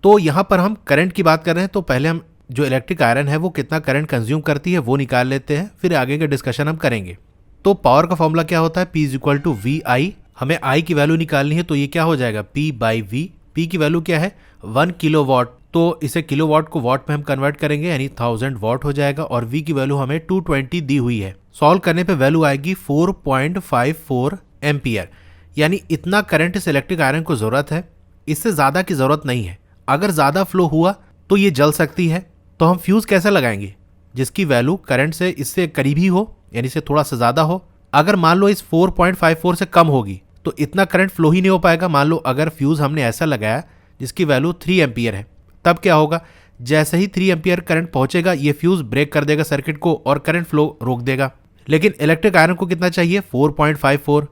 तो यहाँ पर हम करंट की बात कर रहे हैं, तो पहले हम जो इलेक्ट्रिक आयरन है वो कितना करंट कंज्यूम करती है वो निकाल लेते हैं, फिर आगे का डिस्कशन हम करेंगे। तो पावर का फॉर्मूला क्या होता है, P is equal to VI। हमें I की वैल्यू निकालनी है, तो ये क्या हो जाएगा, P/V। P की वैल्यू क्या है, 1 किलोवाट, तो इसे किलोवाट को वाट में हम कन्वर्ट करेंगे, यानी 1000 वाट हो जाएगा। और V की वैल्यू हमें 220 दी हुई है। सॉल्व करने पे वैल्यू आएगी 4.54 एम्पियर, यानी इतना करंट इस इलेक्ट्रिक आयरन को ज़रूरत है, इससे ज़्यादा की ज़रूरत नहीं है। अगर ज़्यादा फ्लो हुआ तो ये जल सकती है, तो हम फ्यूज़ कैसे लगाएंगे, जिसकी वैल्यू करंट से इससे करीबी हो, यानी इससे थोड़ा सा ज़्यादा हो। अगर मान लो इस 4.54 से कम होगी तो इतना करंट फ्लो ही नहीं हो पाएगा। मान लो अगर फ्यूज़ हमने ऐसा लगाया जिसकी वैल्यू 3 एम्पियर है, तब क्या होगा, जैसे ही 3 एम्पियर करंट पहुंचेगा ये फ्यूज़ ब्रेक कर देगा सर्किट को और करंट फ्लो रोक देगा। लेकिन इलेक्ट्रिक आयरन को कितना चाहिए, 4.54,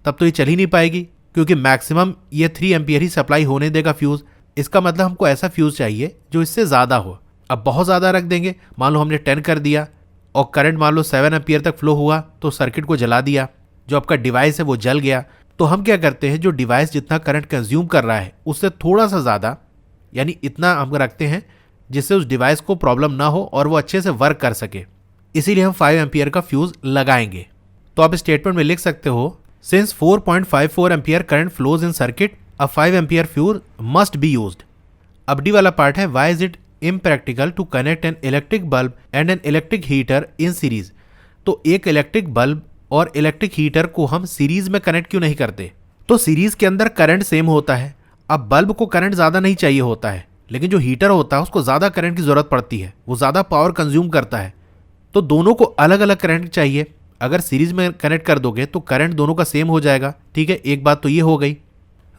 तब तो ये चल ही नहीं पाएगी क्योंकि मैक्सिमम ये 3 एम्पियर ही सप्लाई होने देगा फ्यूज़। इसका मतलब हमको ऐसा फ्यूज़ चाहिए जो इससे ज़्यादा हो। अब बहुत ज़्यादा रख देंगे, मान लो हमने 10 कर दिया और करंट मान लो 7 एम्पियर तक फ्लो हुआ तो सर्किट को जला दिया, जो आपका डिवाइस है वो जल गया। तो हम क्या करते हैं, जो डिवाइस जितना करंट कंज्यूम कर रहा है उससे थोड़ा सा ज़्यादा, यानी इतना हम रखते हैं जिससे उस डिवाइस को प्रॉब्लम ना हो और वो अच्छे से वर्क कर सके। इसीलिए हम 5 एम्पियर का फ्यूज़ लगाएंगे। तो आप स्टेटमेंट में लिख सकते हो, since 4.54 ampere current flows in circuit a 5 ampere fuse must be used. अब डी वाला पार्ट है, why is it impractical to connect an electric bulb and an electric heater in series. तो एक इलेक्ट्रिक बल्ब और इलेक्ट्रिक हीटर को हम सीरीज में कनेक्ट क्यों नहीं करते? तो सीरीज के अंदर करंट सेम होता है। अब बल्ब को करंट ज़्यादा नहीं चाहिए होता है, लेकिन जो हीटर होता है उसको ज़्यादा करंट की ज़रूरत पड़ती है, वो ज़्यादा पावर कंज्यूम करता है। तो दोनों को अलग अलग करंट चाहिए। अगर सीरीज में कनेक्ट कर दोगे तो करंट दोनों का सेम हो जाएगा। ठीक है, एक बात तो ये हो गई।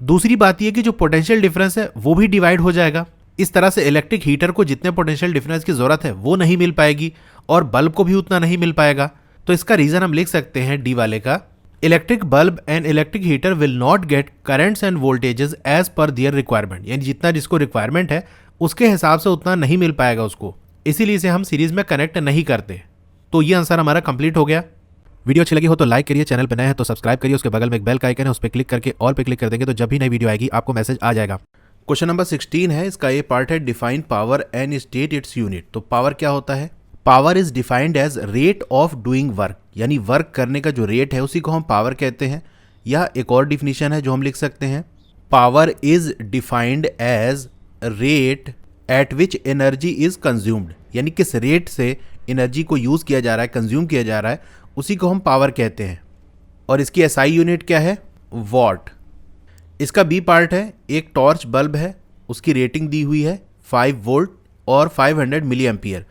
दूसरी बात ये कि जो पोटेंशियल डिफरेंस है वो भी डिवाइड हो जाएगा। इस तरह से इलेक्ट्रिक हीटर को जितने पोटेंशियल डिफरेंस की जरूरत है वो नहीं मिल पाएगी और बल्ब को भी उतना नहीं मिल पाएगा। तो इसका रीजन हम लिख सकते हैं डी वाले का, electric bulb and electric heater will not get currents and voltages as per their requirement. यानी जितना जिसको रिक्वायरमेंट है उसके हिसाब से उतना नहीं मिल पाएगा उसको, इसीलिए इसे हम सीरीज में कनेक्ट नहीं करते। तो ये आंसर हमारा कंप्लीट हो गया। वीडियो अच्छी लगी हो तो लाइक करिए, चैनल पर नए हैं तो सब्सक्राइब करिए, उसके बगल में एक बेल का आइकन है उस पर क्लिक करके ऑल पे क्लिक कर देंगे तो जब भी नई वीडियो आएगी आपको मैसेज आ जाएगा। क्वेश्चन नंबर 16 है, इसका ये पार्ट है, define power and state its unit. तो पावर क्या होता है? Power is defined as rate of doing work, यानी वर्क करने का जो रेट है उसी को हम पावर कहते हैं। या एक और डिफिनीशन है जो हम लिख सकते हैं, power is defined as rate at which energy is consumed, यानी किस रेट से एनर्जी को यूज किया जा रहा है, कंज्यूम किया जा रहा है, उसी को हम पावर कहते हैं। और इसकी एसआई यूनिट क्या है? वॉट। इसका बी पार्ट है, एक टॉर्च बल्ब है, उसकी रेटिंग दी हुई है 5 वोल्ट और 500 मिली एम्पियर।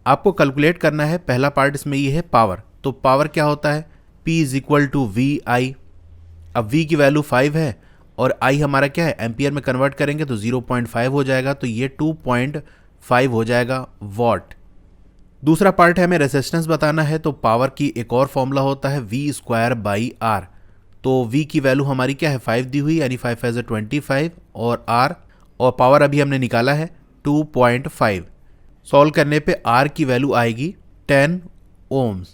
आपको कैलकुलेट करना है, पहला पार्ट इसमें ये है पावर। तो पावर क्या होता है? P is equal to V I. अब V की वैल्यू 5 है और I हमारा क्या है, एम्पियर में कन्वर्ट करेंगे तो 0.5 हो जाएगा, तो ये 2.5 हो जाएगा वॉट। दूसरा पार्ट है, हमें रेजिस्टेंस बताना है। तो पावर की एक और फॉर्मूला होता है V²/R। तो V की वैल्यू हमारी क्या है, 5 दी हुई, यानी 5 × 25 और R, और पावर अभी हमने निकाला है 2.5। सॉल्व करने पे R की वैल्यू आएगी 10 ohms।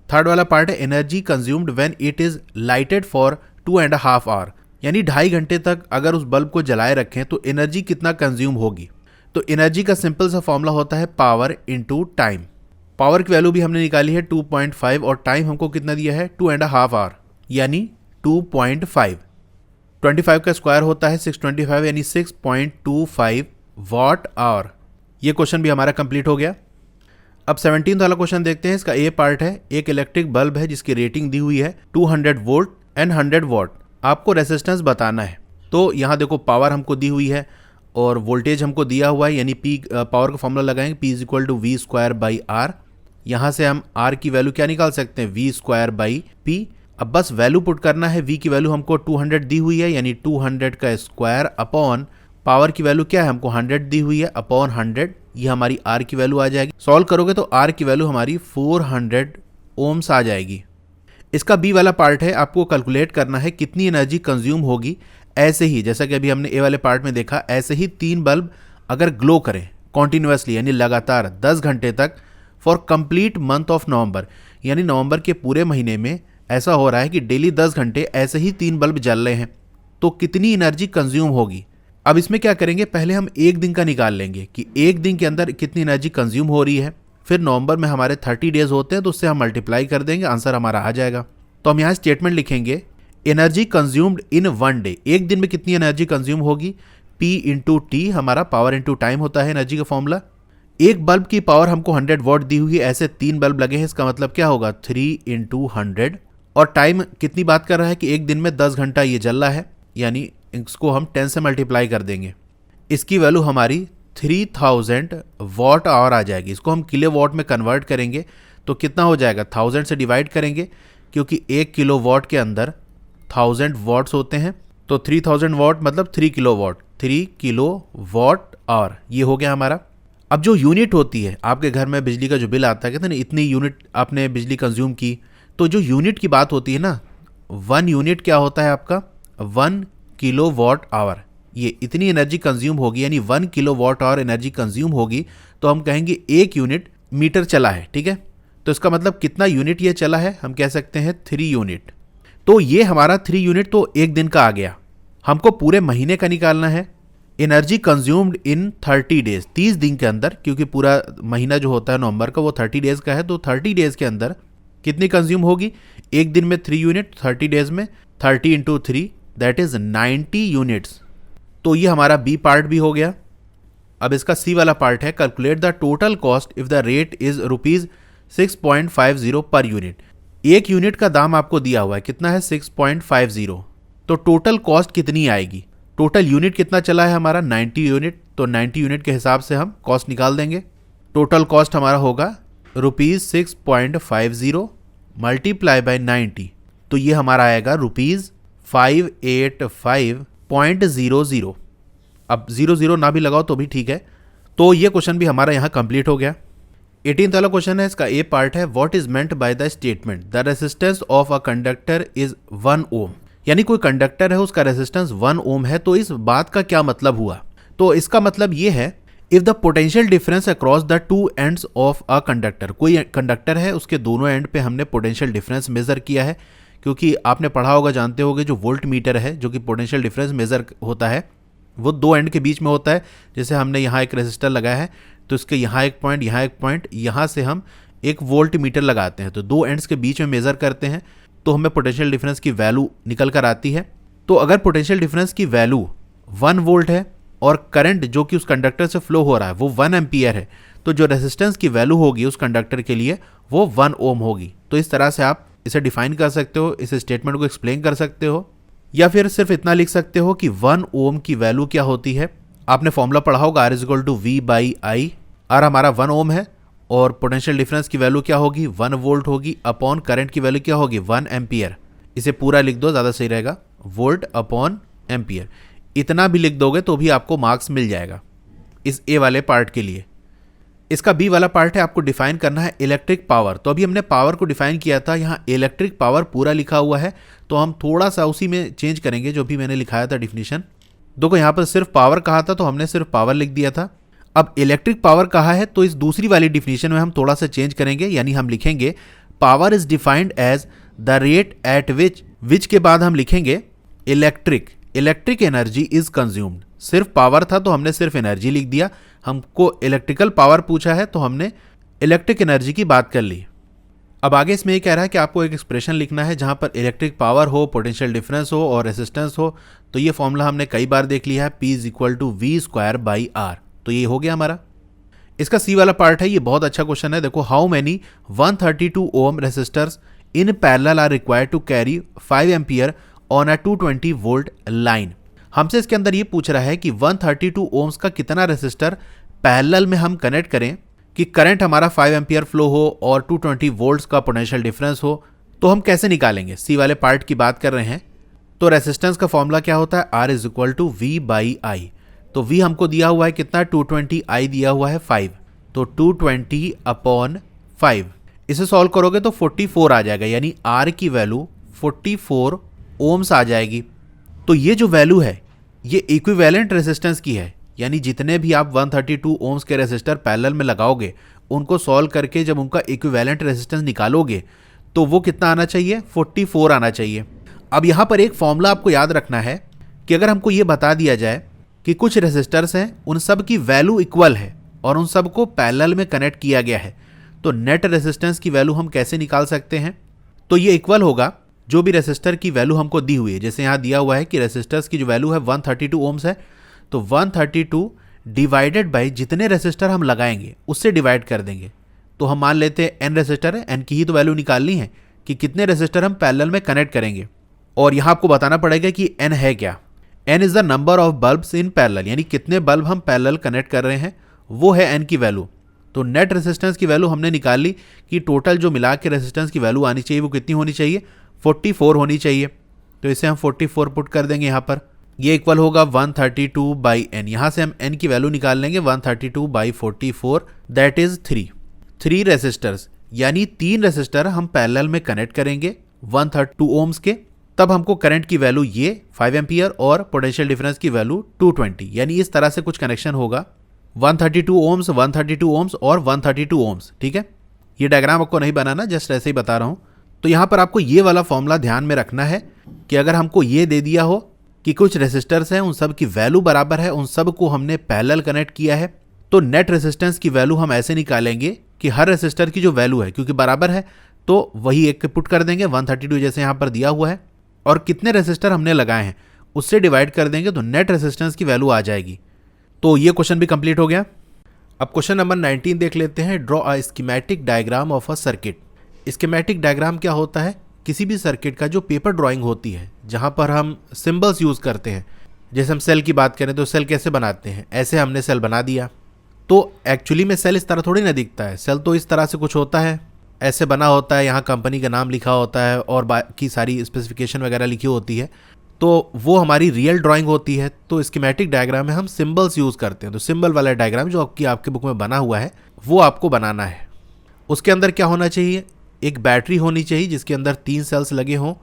थर्ड वाला पार्ट है, energy consumed when it is lighted for 2.5 hour, यानी 2.5 घंटे तक अगर उस बल्ब को जलाए रखें तो एनर्जी कितना कंज्यूम होगी। तो एनर्जी का सिंपल सा फॉर्मूला होता है पावर इनटू टाइम। पावर की वैल्यू भी हमने निकाली है 2.5 और टाइम हमको कितना दिया है 2.5 आवर, यानी 2.5। 25 का स्क्वायर होता है 625, यानी 6.25 वॉट आवर। ये क्वेश्चन भी हमारा कंप्लीट हो गया। अब 17 वाला क्वेश्चन देखते हैं। इसका ए पार्ट है, एक इलेक्ट्रिक बल्ब है जिसकी रेटिंग दी हुई है 200 वोल्ट एंड 100 वॉट। आपको रेजिस्टेंस बताना है। तो यहाँ देखो पावर हमको दी हुई है और वोल्टेज हमको दिया हुआ है, यानी P पावर का फॉर्मूला लगाएंगे P is equal to V²/R। यहाँ से हम R की वैल्यू क्या निकाल सकते हैं, V²/P। अब बस वैल्यू पुट करना है। V की वैल्यू हमको 200 दी हुई है, यानी 200 का स्क्वायर अपॉन पावर की वैल्यू क्या है, हमको 100 दी हुई है, अपॉन 100, ये हमारी R की वैल्यू आ जाएगी। सॉल्व करोगे तो R की वैल्यू हमारी 400 ohms आ जाएगी। इसका बी वाला पार्ट है, आपको कैलकुलेट करना है कितनी एनर्जी कंज्यूम होगी। ऐसे ही जैसा कि अभी हमने ए वाले पार्ट में देखा, ऐसे ही 3 बल्ब अगर ग्लो करें कॉन्टिन्यूसली, यानी लगातार 10 घंटे तक for complete month of November, यानी नवंबर के पूरे महीने में ऐसा हो रहा है कि डेली 10 घंटे ऐसे ही 3 बल्ब जल रहे हैं, तो कितनी एनर्जी कंज्यूम होगी। अब इसमें क्या करेंगे, पहले हम एक दिन का निकाल लेंगे कि एक दिन के अंदर कितनी एनर्जी कंज्यूम हो रही है। फिर नवंबर में हमारे 30 डेज होते हैं तो उससे हम मल्टीप्लाई कर देंगे, आंसर हमारा आ जाएगा। तो हम यहाँ स्टेटमेंट लिखेंगे, एनर्जी कंज्यूम्ड इन 1 डे, एक दिन में कितनी एनर्जी कंज्यूम होगी। P इंटू टी हमारा पावर इंटू टाइम होता है एनर्जी का फॉर्मूला। एक बल्ब की पावर हमको 100 वॉट दी हुई है, ऐसे 3 बल्ब लगे हैं, इसका मतलब क्या होगा 3 × 100। और टाइम कितनी बात कर रहा है कि एक दिन में 10 घंटा ये जल रहा है, यानी इसको हम 10 से मल्टीप्लाई कर देंगे। इसकी वैल्यू हमारी 3000 वॉट आवर आ जाएगी। इसको हम किलो वॉट में कन्वर्ट करेंगे तो कितना हो जाएगा, 1000 से डिवाइड करेंगे क्योंकि 1 किलो वॉट के अंदर 1000 वॉट्स होते हैं। तो 3000 वॉट मतलब 3 kilowatt, 3 kilowatt hour, ये हो गया हमारा। अब जो यूनिट होती है, आपके घर में बिजली का जो बिल आता है, कहते हैं ना इतनी यूनिट आपने बिजली कंज्यूम की, तो जो यूनिट की बात होती है ना, 1 यूनिट क्या होता है आपका, 1 किलो वॉट आवर। ये इतनी एनर्जी कंज्यूम होगी, यानी 1 kilowatt hour energy consume होगी, तो हम कहेंगे 1 यूनिट मीटर चला है, ठीक है। तो इसका मतलब कितना यूनिट ये चला है, हम कह सकते हैं 3 यूनिट। तो ये हमारा 3 यूनिट तो एक दिन का आ गया। हमको पूरे महीने का निकालना है। एनर्जी कंज्यूम्ड इन 30 डेज, 30 दिन के अंदर, क्योंकि पूरा महीना जो होता है नवंबर का वो 30 डेज का है, तो 30 डेज के अंदर कितनी कंज्यूम होगी, एक दिन में 3 यूनिट, 30 डेज में 30 इंटू 3 दैट इज 90 यूनिट्स। तो ये हमारा बी पार्ट भी हो गया। अब इसका सी वाला पार्ट है, calculate the total cost if the rate is ₹6.50 per unit. एक यूनिट का दाम आपको दिया हुआ है, कितना है 6.50, तो टोटल कॉस्ट कितनी आएगी, टोटल यूनिट कितना चला है हमारा 90 यूनिट, तो 90 यूनिट के हिसाब से हम कॉस्ट निकाल देंगे। टोटल कॉस्ट हमारा होगा ₹6.50 मल्टीप्लाई बाय 90, तो ये हमारा आएगा ₹585.00। अब 00 ना भी लगाओ तो भी ठीक है। तो ये क्वेश्चन भी हमारा यहाँ कंप्लीट हो गया। 18th वाला क्वेश्चन है, इसका ए पार्ट है, what is meant by the statement the resistance of a conductor is 1 ओम। यानी कोई कंडक्टर है उसका रेसिस्टेंस 1 ओम है, तो इस बात का क्या मतलब हुआ। तो इसका मतलब ये है, if the potential difference across the 2 ends of a conductor, कोई कंडक्टर है उसके दोनों एंड पे हमने पोटेंशियल डिफरेंस मेजर किया है, क्योंकि आपने पढ़ा होगा, जानते होगे, जो वोल्ट मीटर है जो कि पोटेंशियल डिफरेंस मेजर होता है वो 2 एंड के बीच में होता है। जैसे हमने यहाँ एक रेसिस्टर लगाया है तो इसके यहाँ एक पॉइंट, यहाँ एक पॉइंट, यहाँ से हम एक वोल्ट मीटर लगाते हैं, तो 2 एंड्स के बीच में मेजर करते हैं, तो हमें पोटेंशियल डिफरेंस की वैल्यू निकल कर आती है। तो अगर पोटेंशियल डिफरेंस की वैल्यू 1 वोल्ट है और करंट जो कि उस कंडक्टर से फ्लो हो रहा है वो 1 एम्पियर है, तो जो रेजिस्टेंस की वैल्यू होगी उस कंडक्टर के लिए वो 1 ओम होगी। तो इस तरह से आप इसे डिफाइन कर सकते हो, इस स्टेटमेंट को एक्सप्लेन कर सकते हो, या फिर सिर्फ इतना लिख सकते हो कि 1 ओम की वैल्यू क्या होती है। आपने फॉर्मूला पढ़ा होगा, R=V/I। आर हमारा 1 ओम है और पोटेंशियल डिफरेंस की वैल्यू क्या होगी, 1 वोल्ट होगी, अपॉन करंट की वैल्यू क्या होगी, 1 एम्पियर। इसे पूरा लिख दो, ज़्यादा सही रहेगा, वोल्ट अपॉन एम्पियर। इतना भी लिख दोगे तो भी आपको मार्क्स मिल जाएगा इस ए वाले पार्ट के लिए। इसका बी वाला पार्ट है, आपको डिफाइन करना है इलेक्ट्रिक पावर। तो अभी हमने पावर को डिफाइन किया था, यहाँ इलेक्ट्रिक पावर पूरा लिखा हुआ है, तो हम थोड़ा सा उसी में चेंज करेंगे जो भी मैंने लिखाया था डिफिनीशन। देखो यहाँ पर सिर्फ पावर कहा था तो हमने सिर्फ पावर लिख दिया था। अब इलेक्ट्रिक पावर कहा है तो इस दूसरी वाली डिफिनीशन में हम थोड़ा सा चेंज करेंगे, यानी हम लिखेंगे power is defined as the rate at which के बाद हम लिखेंगे इलेक्ट्रिक एनर्जी इज कंज्यूम्ड। सिर्फ पावर था तो हमने सिर्फ एनर्जी लिख दिया, हमको इलेक्ट्रिकल पावर पूछा है तो हमने इलेक्ट्रिक एनर्जी की बात कर ली। अब आगे इसमें ये कह रहा है कि आपको एक एक्सप्रेशन लिखना है जहां पर इलेक्ट्रिक पावर हो, पोटेंशियल डिफरेंस हो और रेसिस्टेंस हो। तो ये फॉर्मूला हमने कई बार देख लिया है, P=V²/R। तो ये हो गया हमारा। इसका सी वाला पार्ट है, ये बहुत अच्छा क्वेश्चन है। देखो, how many 132 ohm resistors in parallel are required to carry 5 ampere on a 220 volt line. हमसे इसके अंदर ये पूछ रहा है कि 132 ओम्स का कितना रेसिस्टर पैरेलल में हम कनेक्ट करें कि करंट हमारा 5 एम्पियर फ्लो हो और 220 वोल्ट्स का पोटेंशियल डिफरेंस हो। तो हम कैसे निकालेंगे, सी वाले पार्ट की बात कर रहे हैं। तो रेसिस्टेंस का फॉर्मूला क्या होता है, R=V/I। तो V हमको दिया हुआ है कितना, 220, I दिया हुआ है 5, तो 220/5। इसे सॉल्व करोगे तो 44 आ जाएगा, यानी R की वैल्यू 44 ओम्स आ जाएगी। तो ये जो वैल्यू है ये इक्विवेलेंट रेजिस्टेंस की है, यानी जितने भी आप 132 ओम्स के रेजिस्टर पैरेलल में लगाओगे उनको सॉल्व करके जब उनका इक्विवेलेंट रेजिस्टेंस निकालोगे तो वो कितना आना चाहिए, 44 आना चाहिए। अब यहाँ पर एक फॉर्मूला आपको याद रखना है कि अगर हमको ये बता दिया जाए कि कुछ रेजिस्टर्स हैं उन सब की वैल्यू इक्वल है और उन सबको पैरेलल में कनेक्ट किया गया है, तो नेट रेजिस्टेंस की वैल्यू हम कैसे निकाल सकते हैं। तो ये इक्वल होगा जो भी रेसिस्टर की वैल्यू हमको दी हुई है। जैसे यहाँ दिया हुआ है कि रेसिस्टर्स की जो वैल्यू है 132 ओम्स है, तो 132 डिवाइडेड बाई जितने रेसिस्टर हम लगाएंगे उससे डिवाइड कर देंगे। तो हम मान लेते हैं n रेसिस्टर है, n की ही तो वैल्यू निकालनी है कि कितने रेसिस्टर हम पैरेलल में कनेक्ट करेंगे। और यहाँ आपको बताना पड़ेगा कि n है क्या। N is the number of bulbs in parallel, यानी कितने बल्ब हम पैरेलल कनेक्ट कर रहे हैं, वो है एन की वैल्यू। तो नेट रेजिस्टेंस की वैल्यू हमने निकाल ली कि टोटल जो मिला के रेजिस्टेंस की वैल्यू आनी चाहिए वो कितनी होनी चाहिए, 44 होनी चाहिए। तो इसे हम 44 पुट कर देंगे यहाँ पर। ये इक्वल होगा 132 बाई एन। यहाँ से हम एन की वैल्यू निकाल लेंगे 132 बाई 44, दैट इज 3 रेसिस्टर्स, यानी 3 रेसिस्टर हम पैरेलल में कनेक्ट करेंगे 132 ओम्स के। तब हमको करंट की वैल्यू ये 5 एम्पियर और पोटेंशियल डिफरेंस की वैल्यू 220, यानी इस तरह से कुछ कनेक्शन होगा 132 ओम्स, 132 ओम्स और 132 ओम्स। ठीक है, ये डायग्राम आपको नहीं बनाना, जस्ट ऐसे ही बता रहा हूँ। तो यहाँ पर आपको ये वाला फॉर्मूला ध्यान में रखना है कि अगर हमको ये दे दिया हो कि कुछ रेसिस्टर्स हैं, उन सब की वैल्यू बराबर है, उन सब को हमने पैरेलल कनेक्ट किया है, तो नेट रेजिस्टेंस की वैल्यू हम ऐसे निकालेंगे कि हर रेसिस्टर की जो वैल्यू है, क्योंकि बराबर है तो वही एक पुट कर देंगे 132 जैसे यहाँ पर दिया हुआ है, और कितने रेसिस्टर हमने लगाए हैं उससे डिवाइड कर देंगे तो नेट रेजिस्टेंस की वैल्यू आ जाएगी। तो ये क्वेश्चन भी कंप्लीट हो गया। अब क्वेश्चन नंबर 19 देख लेते हैं। Draw a schematic diagram of a circuit. Schematic diagram क्या होता है? किसी भी सर्किट का जो पेपर ड्राइंग होती है, जहाँ पर हम सिंबल्स यूज़ करते हैं। जैसे हम सेल की बात करें तो सेल कैसे बनाते हैं, ऐसे हमने सेल बना दिया। तो एक्चुअली में सेल इस तरह थोड़ी ना दिखता है, सेल तो इस तरह से कुछ होता है, ऐसे बना होता है, यहाँ कंपनी का नाम लिखा होता है और बाकी सारी स्पेसिफिकेशन वगैरह लिखी होती है, तो वो हमारी रियल ड्राइंग होती है। तो स्कीमेटिक डायग्राम में हम सिंबल्स यूज़ करते हैं। तो सिंबल वाला डायग्राम जो आपके बुक में बना हुआ है वो आपको बनाना है। उसके अंदर क्या होना चाहिए? एक बैटरी होनी चाहिए जिसके अंदर 3 सेल्स लगे हों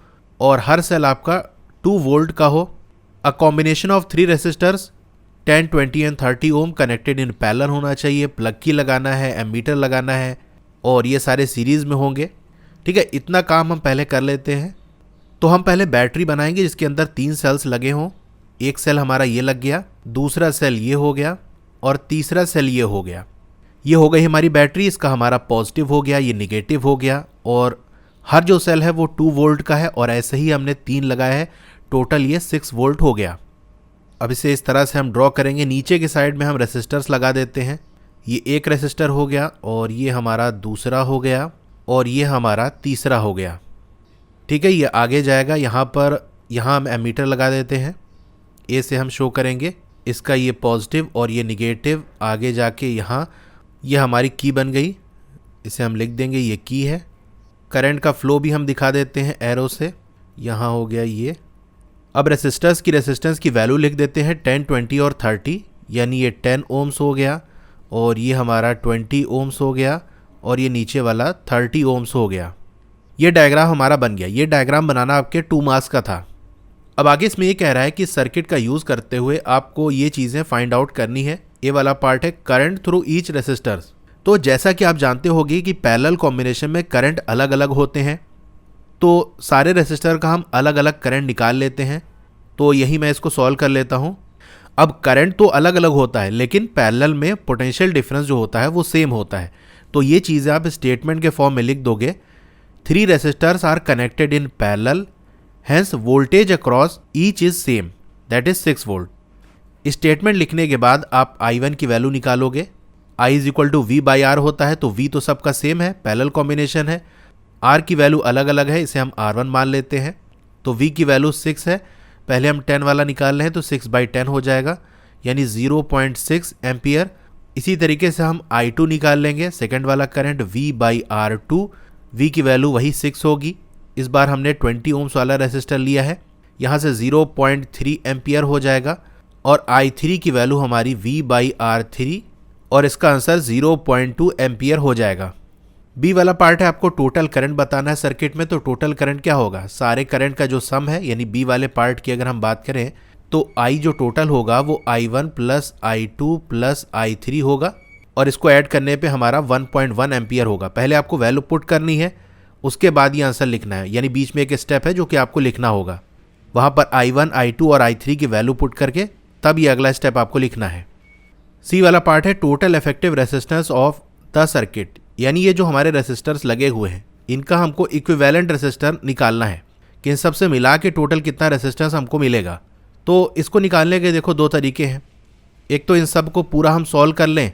और हर सेल आपका 2 वोल्ट का हो। A combination of 3 resistors 10, 20 and 30 ohm connected in parallel होना चाहिए। प्लग की लगाना है, एमीटर लगाना है और ये सारे सीरीज़ में होंगे। ठीक है, इतना काम हम पहले कर लेते हैं। तो हम पहले बैटरी बनाएंगे जिसके अंदर 3 सेल्स लगे हों। एक सेल हमारा ये लग गया, दूसरा सेल ये हो गया और तीसरा सेल ये हो गया। ये हो गई हमारी बैटरी। इसका हमारा पॉजिटिव हो गया, ये निगेटिव हो गया और हर जो सेल है वो 2 वोल्ट का है और ऐसे ही हमने 3 लगाया है, टोटल ये 6 वोल्ट हो गया। अब इसे इस तरह से हम ड्रॉ करेंगे। नीचे के साइड में हम रेसिस्टर्स लगा देते हैं। ये एक रेसिस्टर हो गया और ये हमारा दूसरा हो गया और ये हमारा तीसरा हो गया। ठीक है, ये आगे जाएगा। यहाँ हम एमीटर लगा देते हैं। ए से हम शो करेंगे इसका ये पॉजिटिव और ये निगेटिव। आगे जाके यहाँ ये हमारी की बन गई, इसे हम लिख देंगे ये की है। करंट का फ्लो भी हम दिखा देते हैं एरो से। यहाँ हो गया ये। अब रेसिस्टर्स की रेसिस्टेंस की वैल्यू लिख देते हैं 10, 20 और 30, यानी ये 10 ओम्स हो गया और ये हमारा 20 ओम्स हो गया और ये नीचे वाला 30 ओम्स हो गया। ये डायग्राम हमारा बन गया। ये डायग्राम बनाना आपके 2 मार्क्स का था। अब आगे इसमें ये कह रहा है कि सर्किट का यूज़ करते हुए आपको ये चीज़ें फाइंड आउट करनी है। ये वाला पार्ट है करंट थ्रू ईच रेसिस्टर्स। तो जैसा कि आप जानते होंगे कि पैरेलल कॉम्बिनेशन में करंट अलग अलग होते हैं, तो सारे रेसिस्टर का हम अलग अलग करंट निकाल लेते हैं। तो यही मैं इसको सॉल्व कर लेता हूँ। अब करंट तो अलग अलग होता है लेकिन पैरेलल में पोटेंशियल डिफरेंस जो होता है वो सेम होता है। तो ये चीज़ें आप स्टेटमेंट के फॉर्म में लिख दोगे। 3 resistors are connected in parallel, hence voltage across each is same, that is 6 volt. Statement लिखने के बाद आप I1 की वैल्यू निकालोगे। I is equal to V by R होता है, तो V तो सबका सेम है, पैरेलल कॉम्बिनेशन है। R की वैल्यू अलग अलग है, इसे हम R1 मान लेते हैं। तो V की वैल्यू 6 है, पहले हम 10 वाला निकाल रहे हैं तो 6 बाई 10 हो जाएगा, यानी 0.6 एम्पियर। इसी तरीके से हम I2 निकाल लेंगे, सेकेंड वाला current V by R2। V की वैल्यू वही 6 होगी। इस बार हमने 20 ओम्स वाला रेसिस्टर लिया है, यहाँ से 0.3 एम्पियर हो जाएगा और I3 की वैल्यू हमारी V बाई R3 और इसका आंसर 0.2 एम्पियर हो जाएगा। बी वाला पार्ट है, आपको टोटल करंट बताना है सर्किट में। तो टोटल करंट क्या होगा? सारे करंट का जो सम है, यानी बी वाले पार्ट की अगर हम बात करें तो I जो टोटल होगा वो I1 plus I2 plus I3 होगा और इसको ऐड करने पे हमारा 1.1 एम्पियर होगा। पहले आपको वैल्यू पुट करनी है, उसके बाद ये आंसर लिखना है, यानी बीच में एक स्टेप है जो कि आपको लिखना होगा। वहाँ पर I1, I2 और I3 की वैल्यू पुट करके तब ये अगला स्टेप आपको लिखना है। सी वाला पार्ट है total effective resistance of the circuit, यानी ये जो हमारे रेसिस्टर्स लगे हुए हैं इनका हमको इक्विवेलेंट रेसिस्टर निकालना है कि इन सबसे मिला के टोटल कितना रेसिस्टेंस हमको मिलेगा। तो इसको निकालने के देखो 2 तरीके हैं। एक तो इन सब को पूरा हम सॉल्व कर लें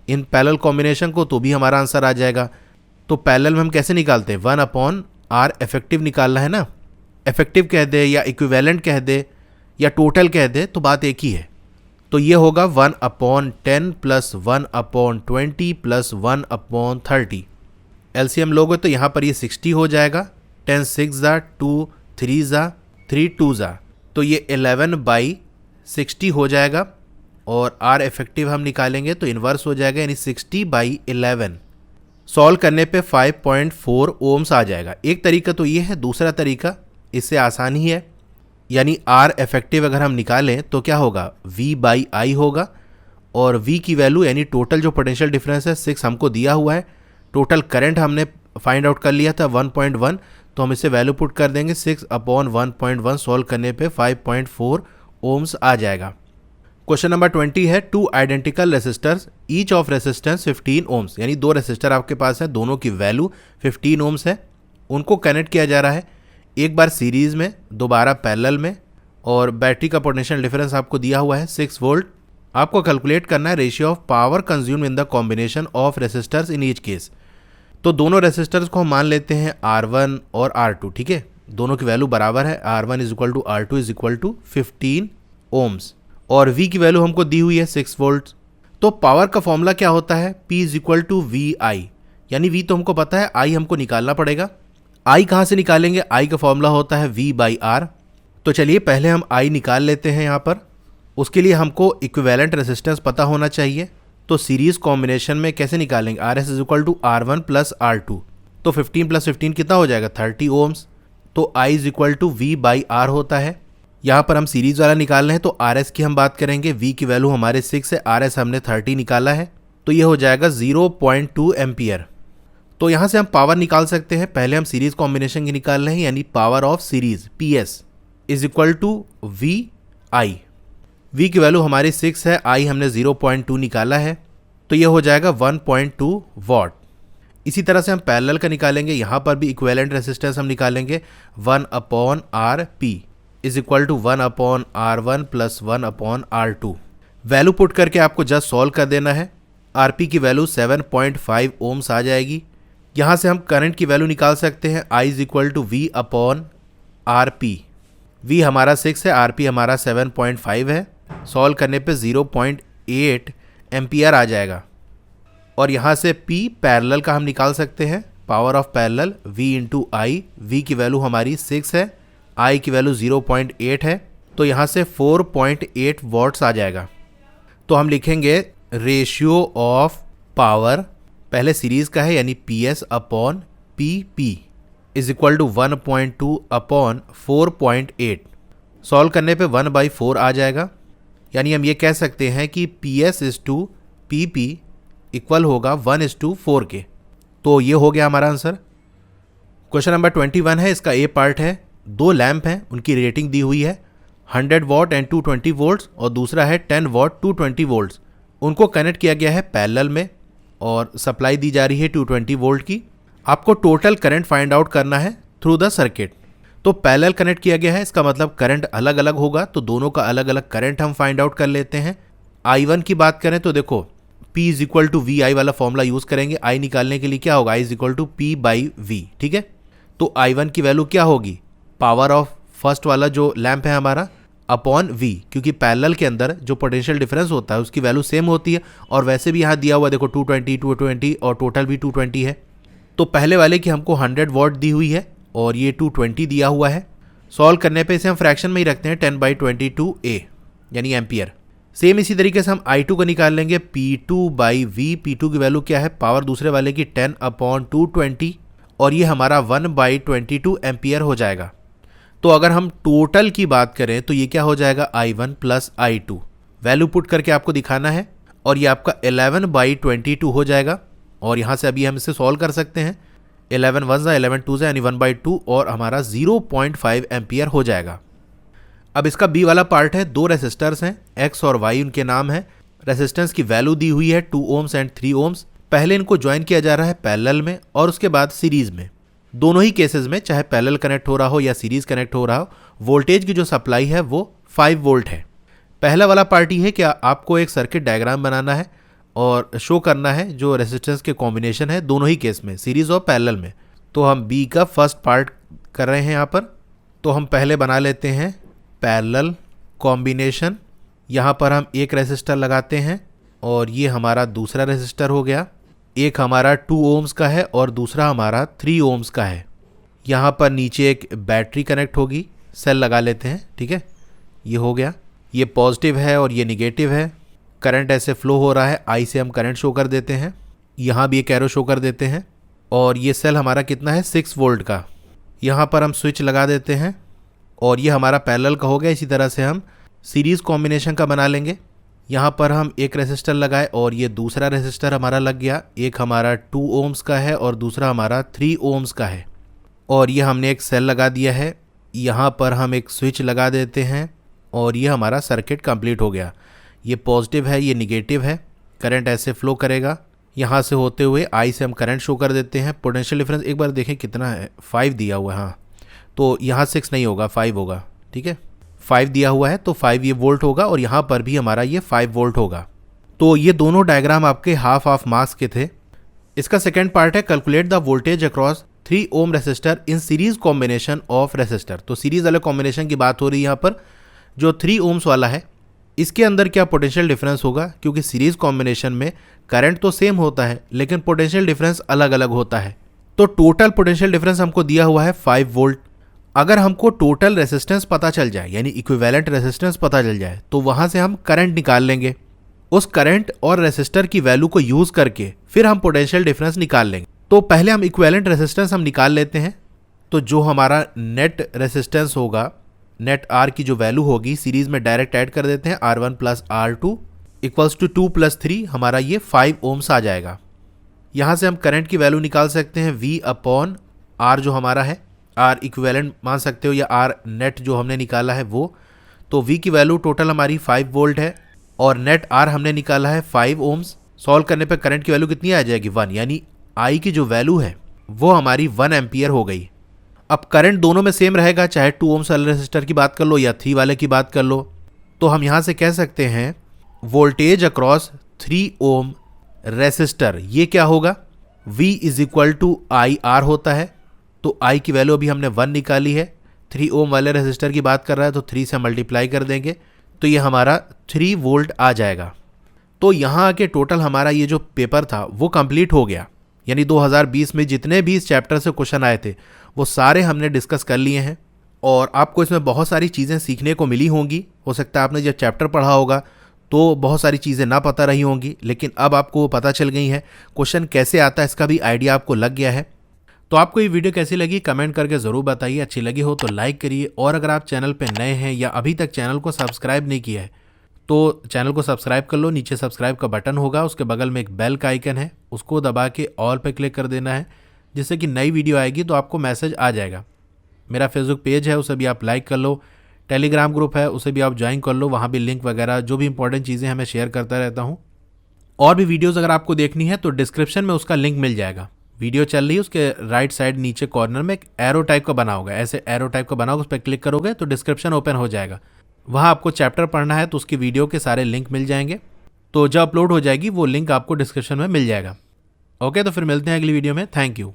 इन पैरेलल कॉम्बिनेशन को, तो भी हमारा आंसर आ जाएगा। तो पैरेलल में हम कैसे निकालते हैं? 1/R इफेक्टिव निकालना है ना। इफेक्टिव कह दे या इक्विवेलेंट कह दे या टोटल कह दे तो बात एक ही है। तो ये होगा 1/10 प्लस 1/20 प्लस 1/30। एलसीएम लोगे तो यहाँ पर ये 60 हो जाएगा। 10 6 ज़ा 2 3 ज़ा 3 2 ज़ा, तो ये 11/60 हो जाएगा। और आर इफेक्टिव हम निकालेंगे तो इन्वर्स हो जाएगा, यानी 60/11। सॉल्व करने पे 5.4 ओम्स आ जाएगा। एक तरीका तो ये है, दूसरा तरीका इससे आसान ही है, यानी आर इफेक्टिव अगर हम निकालें तो क्या होगा, V/I होगा। और V की वैल्यू यानी टोटल जो पोटेंशियल डिफरेंस है 6 हमको दिया हुआ है, टोटल करंट हमने फाइंड आउट कर लिया था 1.1, तो हम इसे वैल्यू पुट कर देंगे 6/1.1। सॉल्व करने पे 5.4 ओम्स आ जाएगा। क्वेश्चन नंबर 20 है, 2 identical resistors each of resistance 15 ohms, यानी 2 रेसिस्टर आपके पास हैं, दोनों की वैल्यू 15 ओम्स है। उनको कनेक्ट किया जा रहा है, एक बार सीरीज़ में, दोबारा पैरेलल में, और बैटरी का पोटेंशियल डिफरेंस आपको दिया हुआ है 6 वोल्ट। आपको कैलकुलेट करना है ratio of power consume in the combination of resistors in each case. तो दोनों रेसिस्टर्स को हम मान लेते हैं R1 और R2, ठीक है। दोनों की वैल्यू बराबर है, R1 = R2 = 15 ओम्स, और V की वैल्यू हमको दी हुई है 6 वोल्ट। तो पावर का फॉर्मूला क्या होता है, P = VI, यानी V तो हमको पता है, I हमको निकालना पड़ेगा। I कहाँ से निकालेंगे, I का फॉर्मूला होता है V/R। तो चलिए पहले हम I निकाल लेते हैं यहाँ पर। उसके लिए हमको इक्विवेलेंट रेजिस्टेंस पता होना चाहिए। तो सीरीज कॉम्बिनेशन में कैसे निकालेंगे, RS = R1 + R2, तो 15 + 15 कितना हो जाएगा, 30 ओम्स। तो I = V/R होता है। यहाँ पर हम सीरीज वाला निकाल रहे हैं, तो RS की हम बात करेंगे। V की वैल्यू हमारे 6 है, RS हमने 30 निकाला है, तो ये हो जाएगा 0.2 एम्पियर। तो यहाँ से हम पावर निकाल सकते हैं। पहले हम सीरीज कॉम्बिनेशन की निकाल रहे हैं, यानी power of series PS = VI। V की वैल्यू हमारी 6 है, I हमने 0.2 निकाला है, तो ये हो जाएगा 1.2 वॉट। इसी तरह से हम पैरेलल का निकालेंगे। यहाँ पर भी इक्विवेलेंट रेजिस्टेंस हम निकालेंगे, 1/RP = 1/R1 + 1/R2। Value put करके आपको जस्ट सॉल्व कर देना है। RP की वैल्यू 7.5 ओम्स आ जाएगी। यहाँ से हम करंट की वैल्यू निकाल सकते हैं, I = V/RP। V हमारा 6 है, RP हमारा 7.5 है। सॉल्व करने पे 0.8 एम्पियर आ जाएगा। और यहाँ से P पैरेलल का हम निकाल सकते हैं, power of parallel V × I। V की वैल्यू हमारी 6 है, I की वैल्यू 0.8 है, तो यहाँ से 4.8 वॉट्स आ जाएगा। तो हम लिखेंगे रेशियो ऑफ पावर, पहले सीरीज का है, यानी PS/PP = 1.2/4.8। सॉल्व करने पे 1/4 आ जाएगा। यानी हम ये कह सकते हैं कि PS/PP इक्वल होगा 1:4 के। तो ये हो गया हमारा आंसर। क्वेश्चन नंबर 21 है, इसका ए पार्ट है। 2 लैंप हैं, उनकी रेटिंग दी हुई है 100 वॉट एंड 220 वोल्ट्स, और दूसरा है 10 वॉट 220 वोल्ट्स। उनको कनेक्ट किया गया है पैरेलल में, और सप्लाई दी जा रही है 220 वोल्ट की। आपको टोटल करंट फाइंड आउट करना है थ्रू द सर्किट। तो पैरेलल कनेक्ट किया गया है, इसका मतलब करंट अलग अलग होगा, तो दोनों का अलग अलग करंट हम फाइंड आउट कर लेते हैं। I1 की बात करें तो देखो P = VI वाला फॉर्मूला यूज़ करेंगे। I निकालने के लिए क्या होगा, I = P/V, ठीक है। तो I1 की वैल्यू क्या होगी, पावर ऑफ फर्स्ट वाला जो लैंप है हमारा अपॉन V, क्योंकि पैरेलल के अंदर जो पोटेंशियल डिफरेंस होता है उसकी वैल्यू सेम होती है। और वैसे भी यहाँ दिया हुआ देखो 220 220 और टोटल भी 220 है। तो पहले वाले की हमको 100 वॉट दी हुई है और ये 220 दिया हुआ है। सॉल्व करने पे इसे हम फ्रैक्शन में ही रखते हैं, 10/22A यानी एम्पियर। सेम इसी तरीके से हम I2 को निकाल लेंगे, P2/V। P2 की वैल्यू क्या है, पावर दूसरे वाले की 10/220, और ये हमारा 1/22 एम्पियर हो जाएगा। तो अगर हम टोटल की बात करें तो ये क्या हो जाएगा, I1 + I2। वैल्यू पुट करके आपको दिखाना है, और ये आपका 11/22 हो जाएगा। और यहाँ से अभी हम इसे सॉल्व कर सकते हैं, 11 1 11 2 यानी 1/2, और हमारा 0.5 एम्पियर हो जाएगा। अब इसका बी वाला पार्ट है। 2 रेसिस्टर्स हैं, X और Y उनके नाम हैं। रेसिस्टेंस की वैल्यू दी हुई है 2 ओम्स एंड 3 ओम्स। पहले इनको ज्वाइन किया जा रहा है पैरेलल में, और उसके बाद सीरीज में। दोनों ही केसेस में, चाहे पैरेलल कनेक्ट हो रहा हो या सीरीज कनेक्ट हो रहा हो, वोल्टेज की जो सप्लाई है वो 5 वोल्ट है। पहला वाला पार्ट ही है कि आपको एक सर्किट डायग्राम बनाना है और शो करना है जो रेसिस्टेंस के कॉम्बिनेशन है दोनों ही केस में, सीरीज और पैरेलल में। तो हम बी का फर्स्ट पार्ट कर रहे हैं यहाँ पर। तो हम पहले बना लेते हैं पैरेलल कॉम्बिनेशन, यहाँ पर हम एक रेसिस्टर लगाते हैं और ये हमारा दूसरा रेसिस्टर हो गया। एक हमारा 2 ओम्स का है और दूसरा हमारा 3 ओम्स का है। यहाँ पर नीचे एक बैटरी कनेक्ट होगी, सेल लगा लेते हैं, ठीक है। ये हो गया, ये पॉजिटिव है और ये निगेटिव है। करंट ऐसे फ्लो हो रहा है, आई से हम करंट शो कर देते हैं, यहाँ भी एक एरो शो कर देते हैं। और ये सेल हमारा कितना है 6 वोल्ट का। यहाँ पर हम स्विच लगा देते हैं और ये हमारा पैरेलल का हो गया। इसी तरह से हम सीरीज़ कॉम्बिनेशन का बना लेंगे। यहाँ पर हम एक रेसिस्टर लगाए और ये दूसरा रेसिस्टर हमारा लग गया। एक हमारा 2 ओम्स का है और दूसरा हमारा 3 ओम्स का है। और ये हमने एक सेल लगा दिया है। यहाँ पर हम एक स्विच लगा देते हैं और ये हमारा सर्किट कंप्लीट हो गया। ये पॉजिटिव है, ये निगेटिव है, करंट ऐसे फ्लो करेगा। यहाँ से होते हुए आई से हम करंट शो कर देते हैं। पोटेंशियल डिफरेंस एक बार देखें कितना है, 5 दिया हुआ है। हाँ, तो यहाँ 6 नहीं होगा, 5 होगा, ठीक है। 5 दिया हुआ है तो 5 ये वोल्ट होगा और यहाँ पर भी हमारा ये 5 वोल्ट होगा। तो ये दोनों डायग्राम आपके हाफ मार्क्स के थे। इसका सेकेंड पार्ट है calculate the voltage across 3 ohm resistor in series combination of resistor. तो सीरीज वाले कॉम्बिनेशन की बात हो रही है यहाँ पर। जो 3 ओम्स वाला है इसके अंदर क्या पोटेंशियल डिफरेंस होगा, क्योंकि सीरीज कॉम्बिनेशन में करंट तो सेम होता है लेकिन पोटेंशियल डिफरेंस अलग अलग होता है। तो टोटल पोटेंशियल डिफरेंस हमको दिया हुआ है 5 वोल्ट। अगर हमको टोटल रेसिस्टेंस पता चल जाए यानी इक्विवेलेंट रेसिस्टेंस पता चल जाए तो वहाँ से हम करंट निकाल लेंगे। उस करंट और रेसिस्टर की वैल्यू को यूज़ करके फिर हम पोटेंशियल डिफरेंस निकाल लेंगे। तो पहले हम इक्विवेलेंट रेसिस्टेंस हम निकाल लेते हैं। तो जो हमारा नेट रेसिस्टेंस होगा, नेट आर की जो वैल्यू होगी सीरीज में डायरेक्ट ऐड कर देते हैं, R1 plus R2 equals to 2 plus 3, हमारा ये 5 ओम्स आ जाएगा। यहाँ से हम करंट की वैल्यू निकाल सकते हैं V अपॉन R जो हमारा है, R इक्विवेलेंट मान सकते हो या R नेट जो हमने निकाला है वो। तो V की वैल्यू टोटल हमारी 5 वोल्ट है और नेट R हमने निकाला है 5 ओम्स। सॉल्व करने पे करंट की वैल्यू कितनी आ जाएगी 1, यानी I की जो वैल्यू है वो हमारी 1 एम्पियर हो गई। अब करंट दोनों में सेम रहेगा, चाहे 2 ओम्स वाले रेसिस्टर की बात कर लो या 3 वाले की बात कर लो। तो हम यहाँ से कह सकते हैं वोल्टेज अक्रॉस 3 ओम रेसिस्टर ये क्या होगा, V is equal to I R होता है। तो I की वैल्यू अभी हमने 1 निकाली है, 3 ओम वाले रेसिस्टर की बात कर रहा है तो 3 से मल्टीप्लाई कर देंगे तो ये हमारा 3 वोल्ट आ जाएगा। तो यहाँ आके टोटल हमारा ये जो पेपर था वो कंप्लीट हो गया। यानी 2020 में जितने भी इस चैप्टर से क्वेश्चन आए थे वो सारे हमने डिस्कस कर लिए हैं और आपको इसमें बहुत सारी चीज़ें सीखने को मिली होंगी। हो सकता है आपने जब चैप्टर पढ़ा होगा तो बहुत सारी चीज़ें ना पता रही होंगी, लेकिन अब आपको वो पता चल गई हैं। क्वेश्चन कैसे आता है इसका भी आइडिया आपको लग गया है। तो आपको ये वीडियो कैसी लगी कमेंट करके ज़रूर बताइए। अच्छी लगी हो तो लाइक करिए और अगर आप चैनल पर नए हैं या अभी तक चैनल को सब्सक्राइब नहीं किया है तो चैनल को सब्सक्राइब कर लो। नीचे सब्सक्राइब का बटन होगा, उसके बगल में एक बेल का आइकन है, उसको दबा के ऑल पे क्लिक कर देना है, जिससे कि नई वीडियो आएगी तो आपको मैसेज आ जाएगा। मेरा फेसबुक पेज है उसे भी आप लाइक कर लो, टेलीग्राम ग्रुप है उसे भी आप ज्वाइन कर लो, वहाँ भी लिंक वगैरह जो भी इंपॉर्टेंट चीज़ें हैं मैं शेयर करता रहता हूँ। और भी वीडियोज़ अगर आपको देखनी है तो डिस्क्रिप्शन में उसका लिंक मिल जाएगा। वीडियो चल रही है उसके राइट साइड नीचे कॉर्नर में एक एरो टाइप का बना होगा, ऐसे एरो टाइप का बना होगा, उस पर क्लिक करोगे तो डिस्क्रिप्शन ओपन हो जाएगा। वहाँ आपको चैप्टर पढ़ना है तो उसकी वीडियो के सारे लिंक मिल जाएंगे। तो जब अपलोड हो जाएगी वो लिंक आपको डिस्क्रिप्शन में मिल जाएगा। ओके, तो फिर मिलते हैं अगली वीडियो में। Thank you.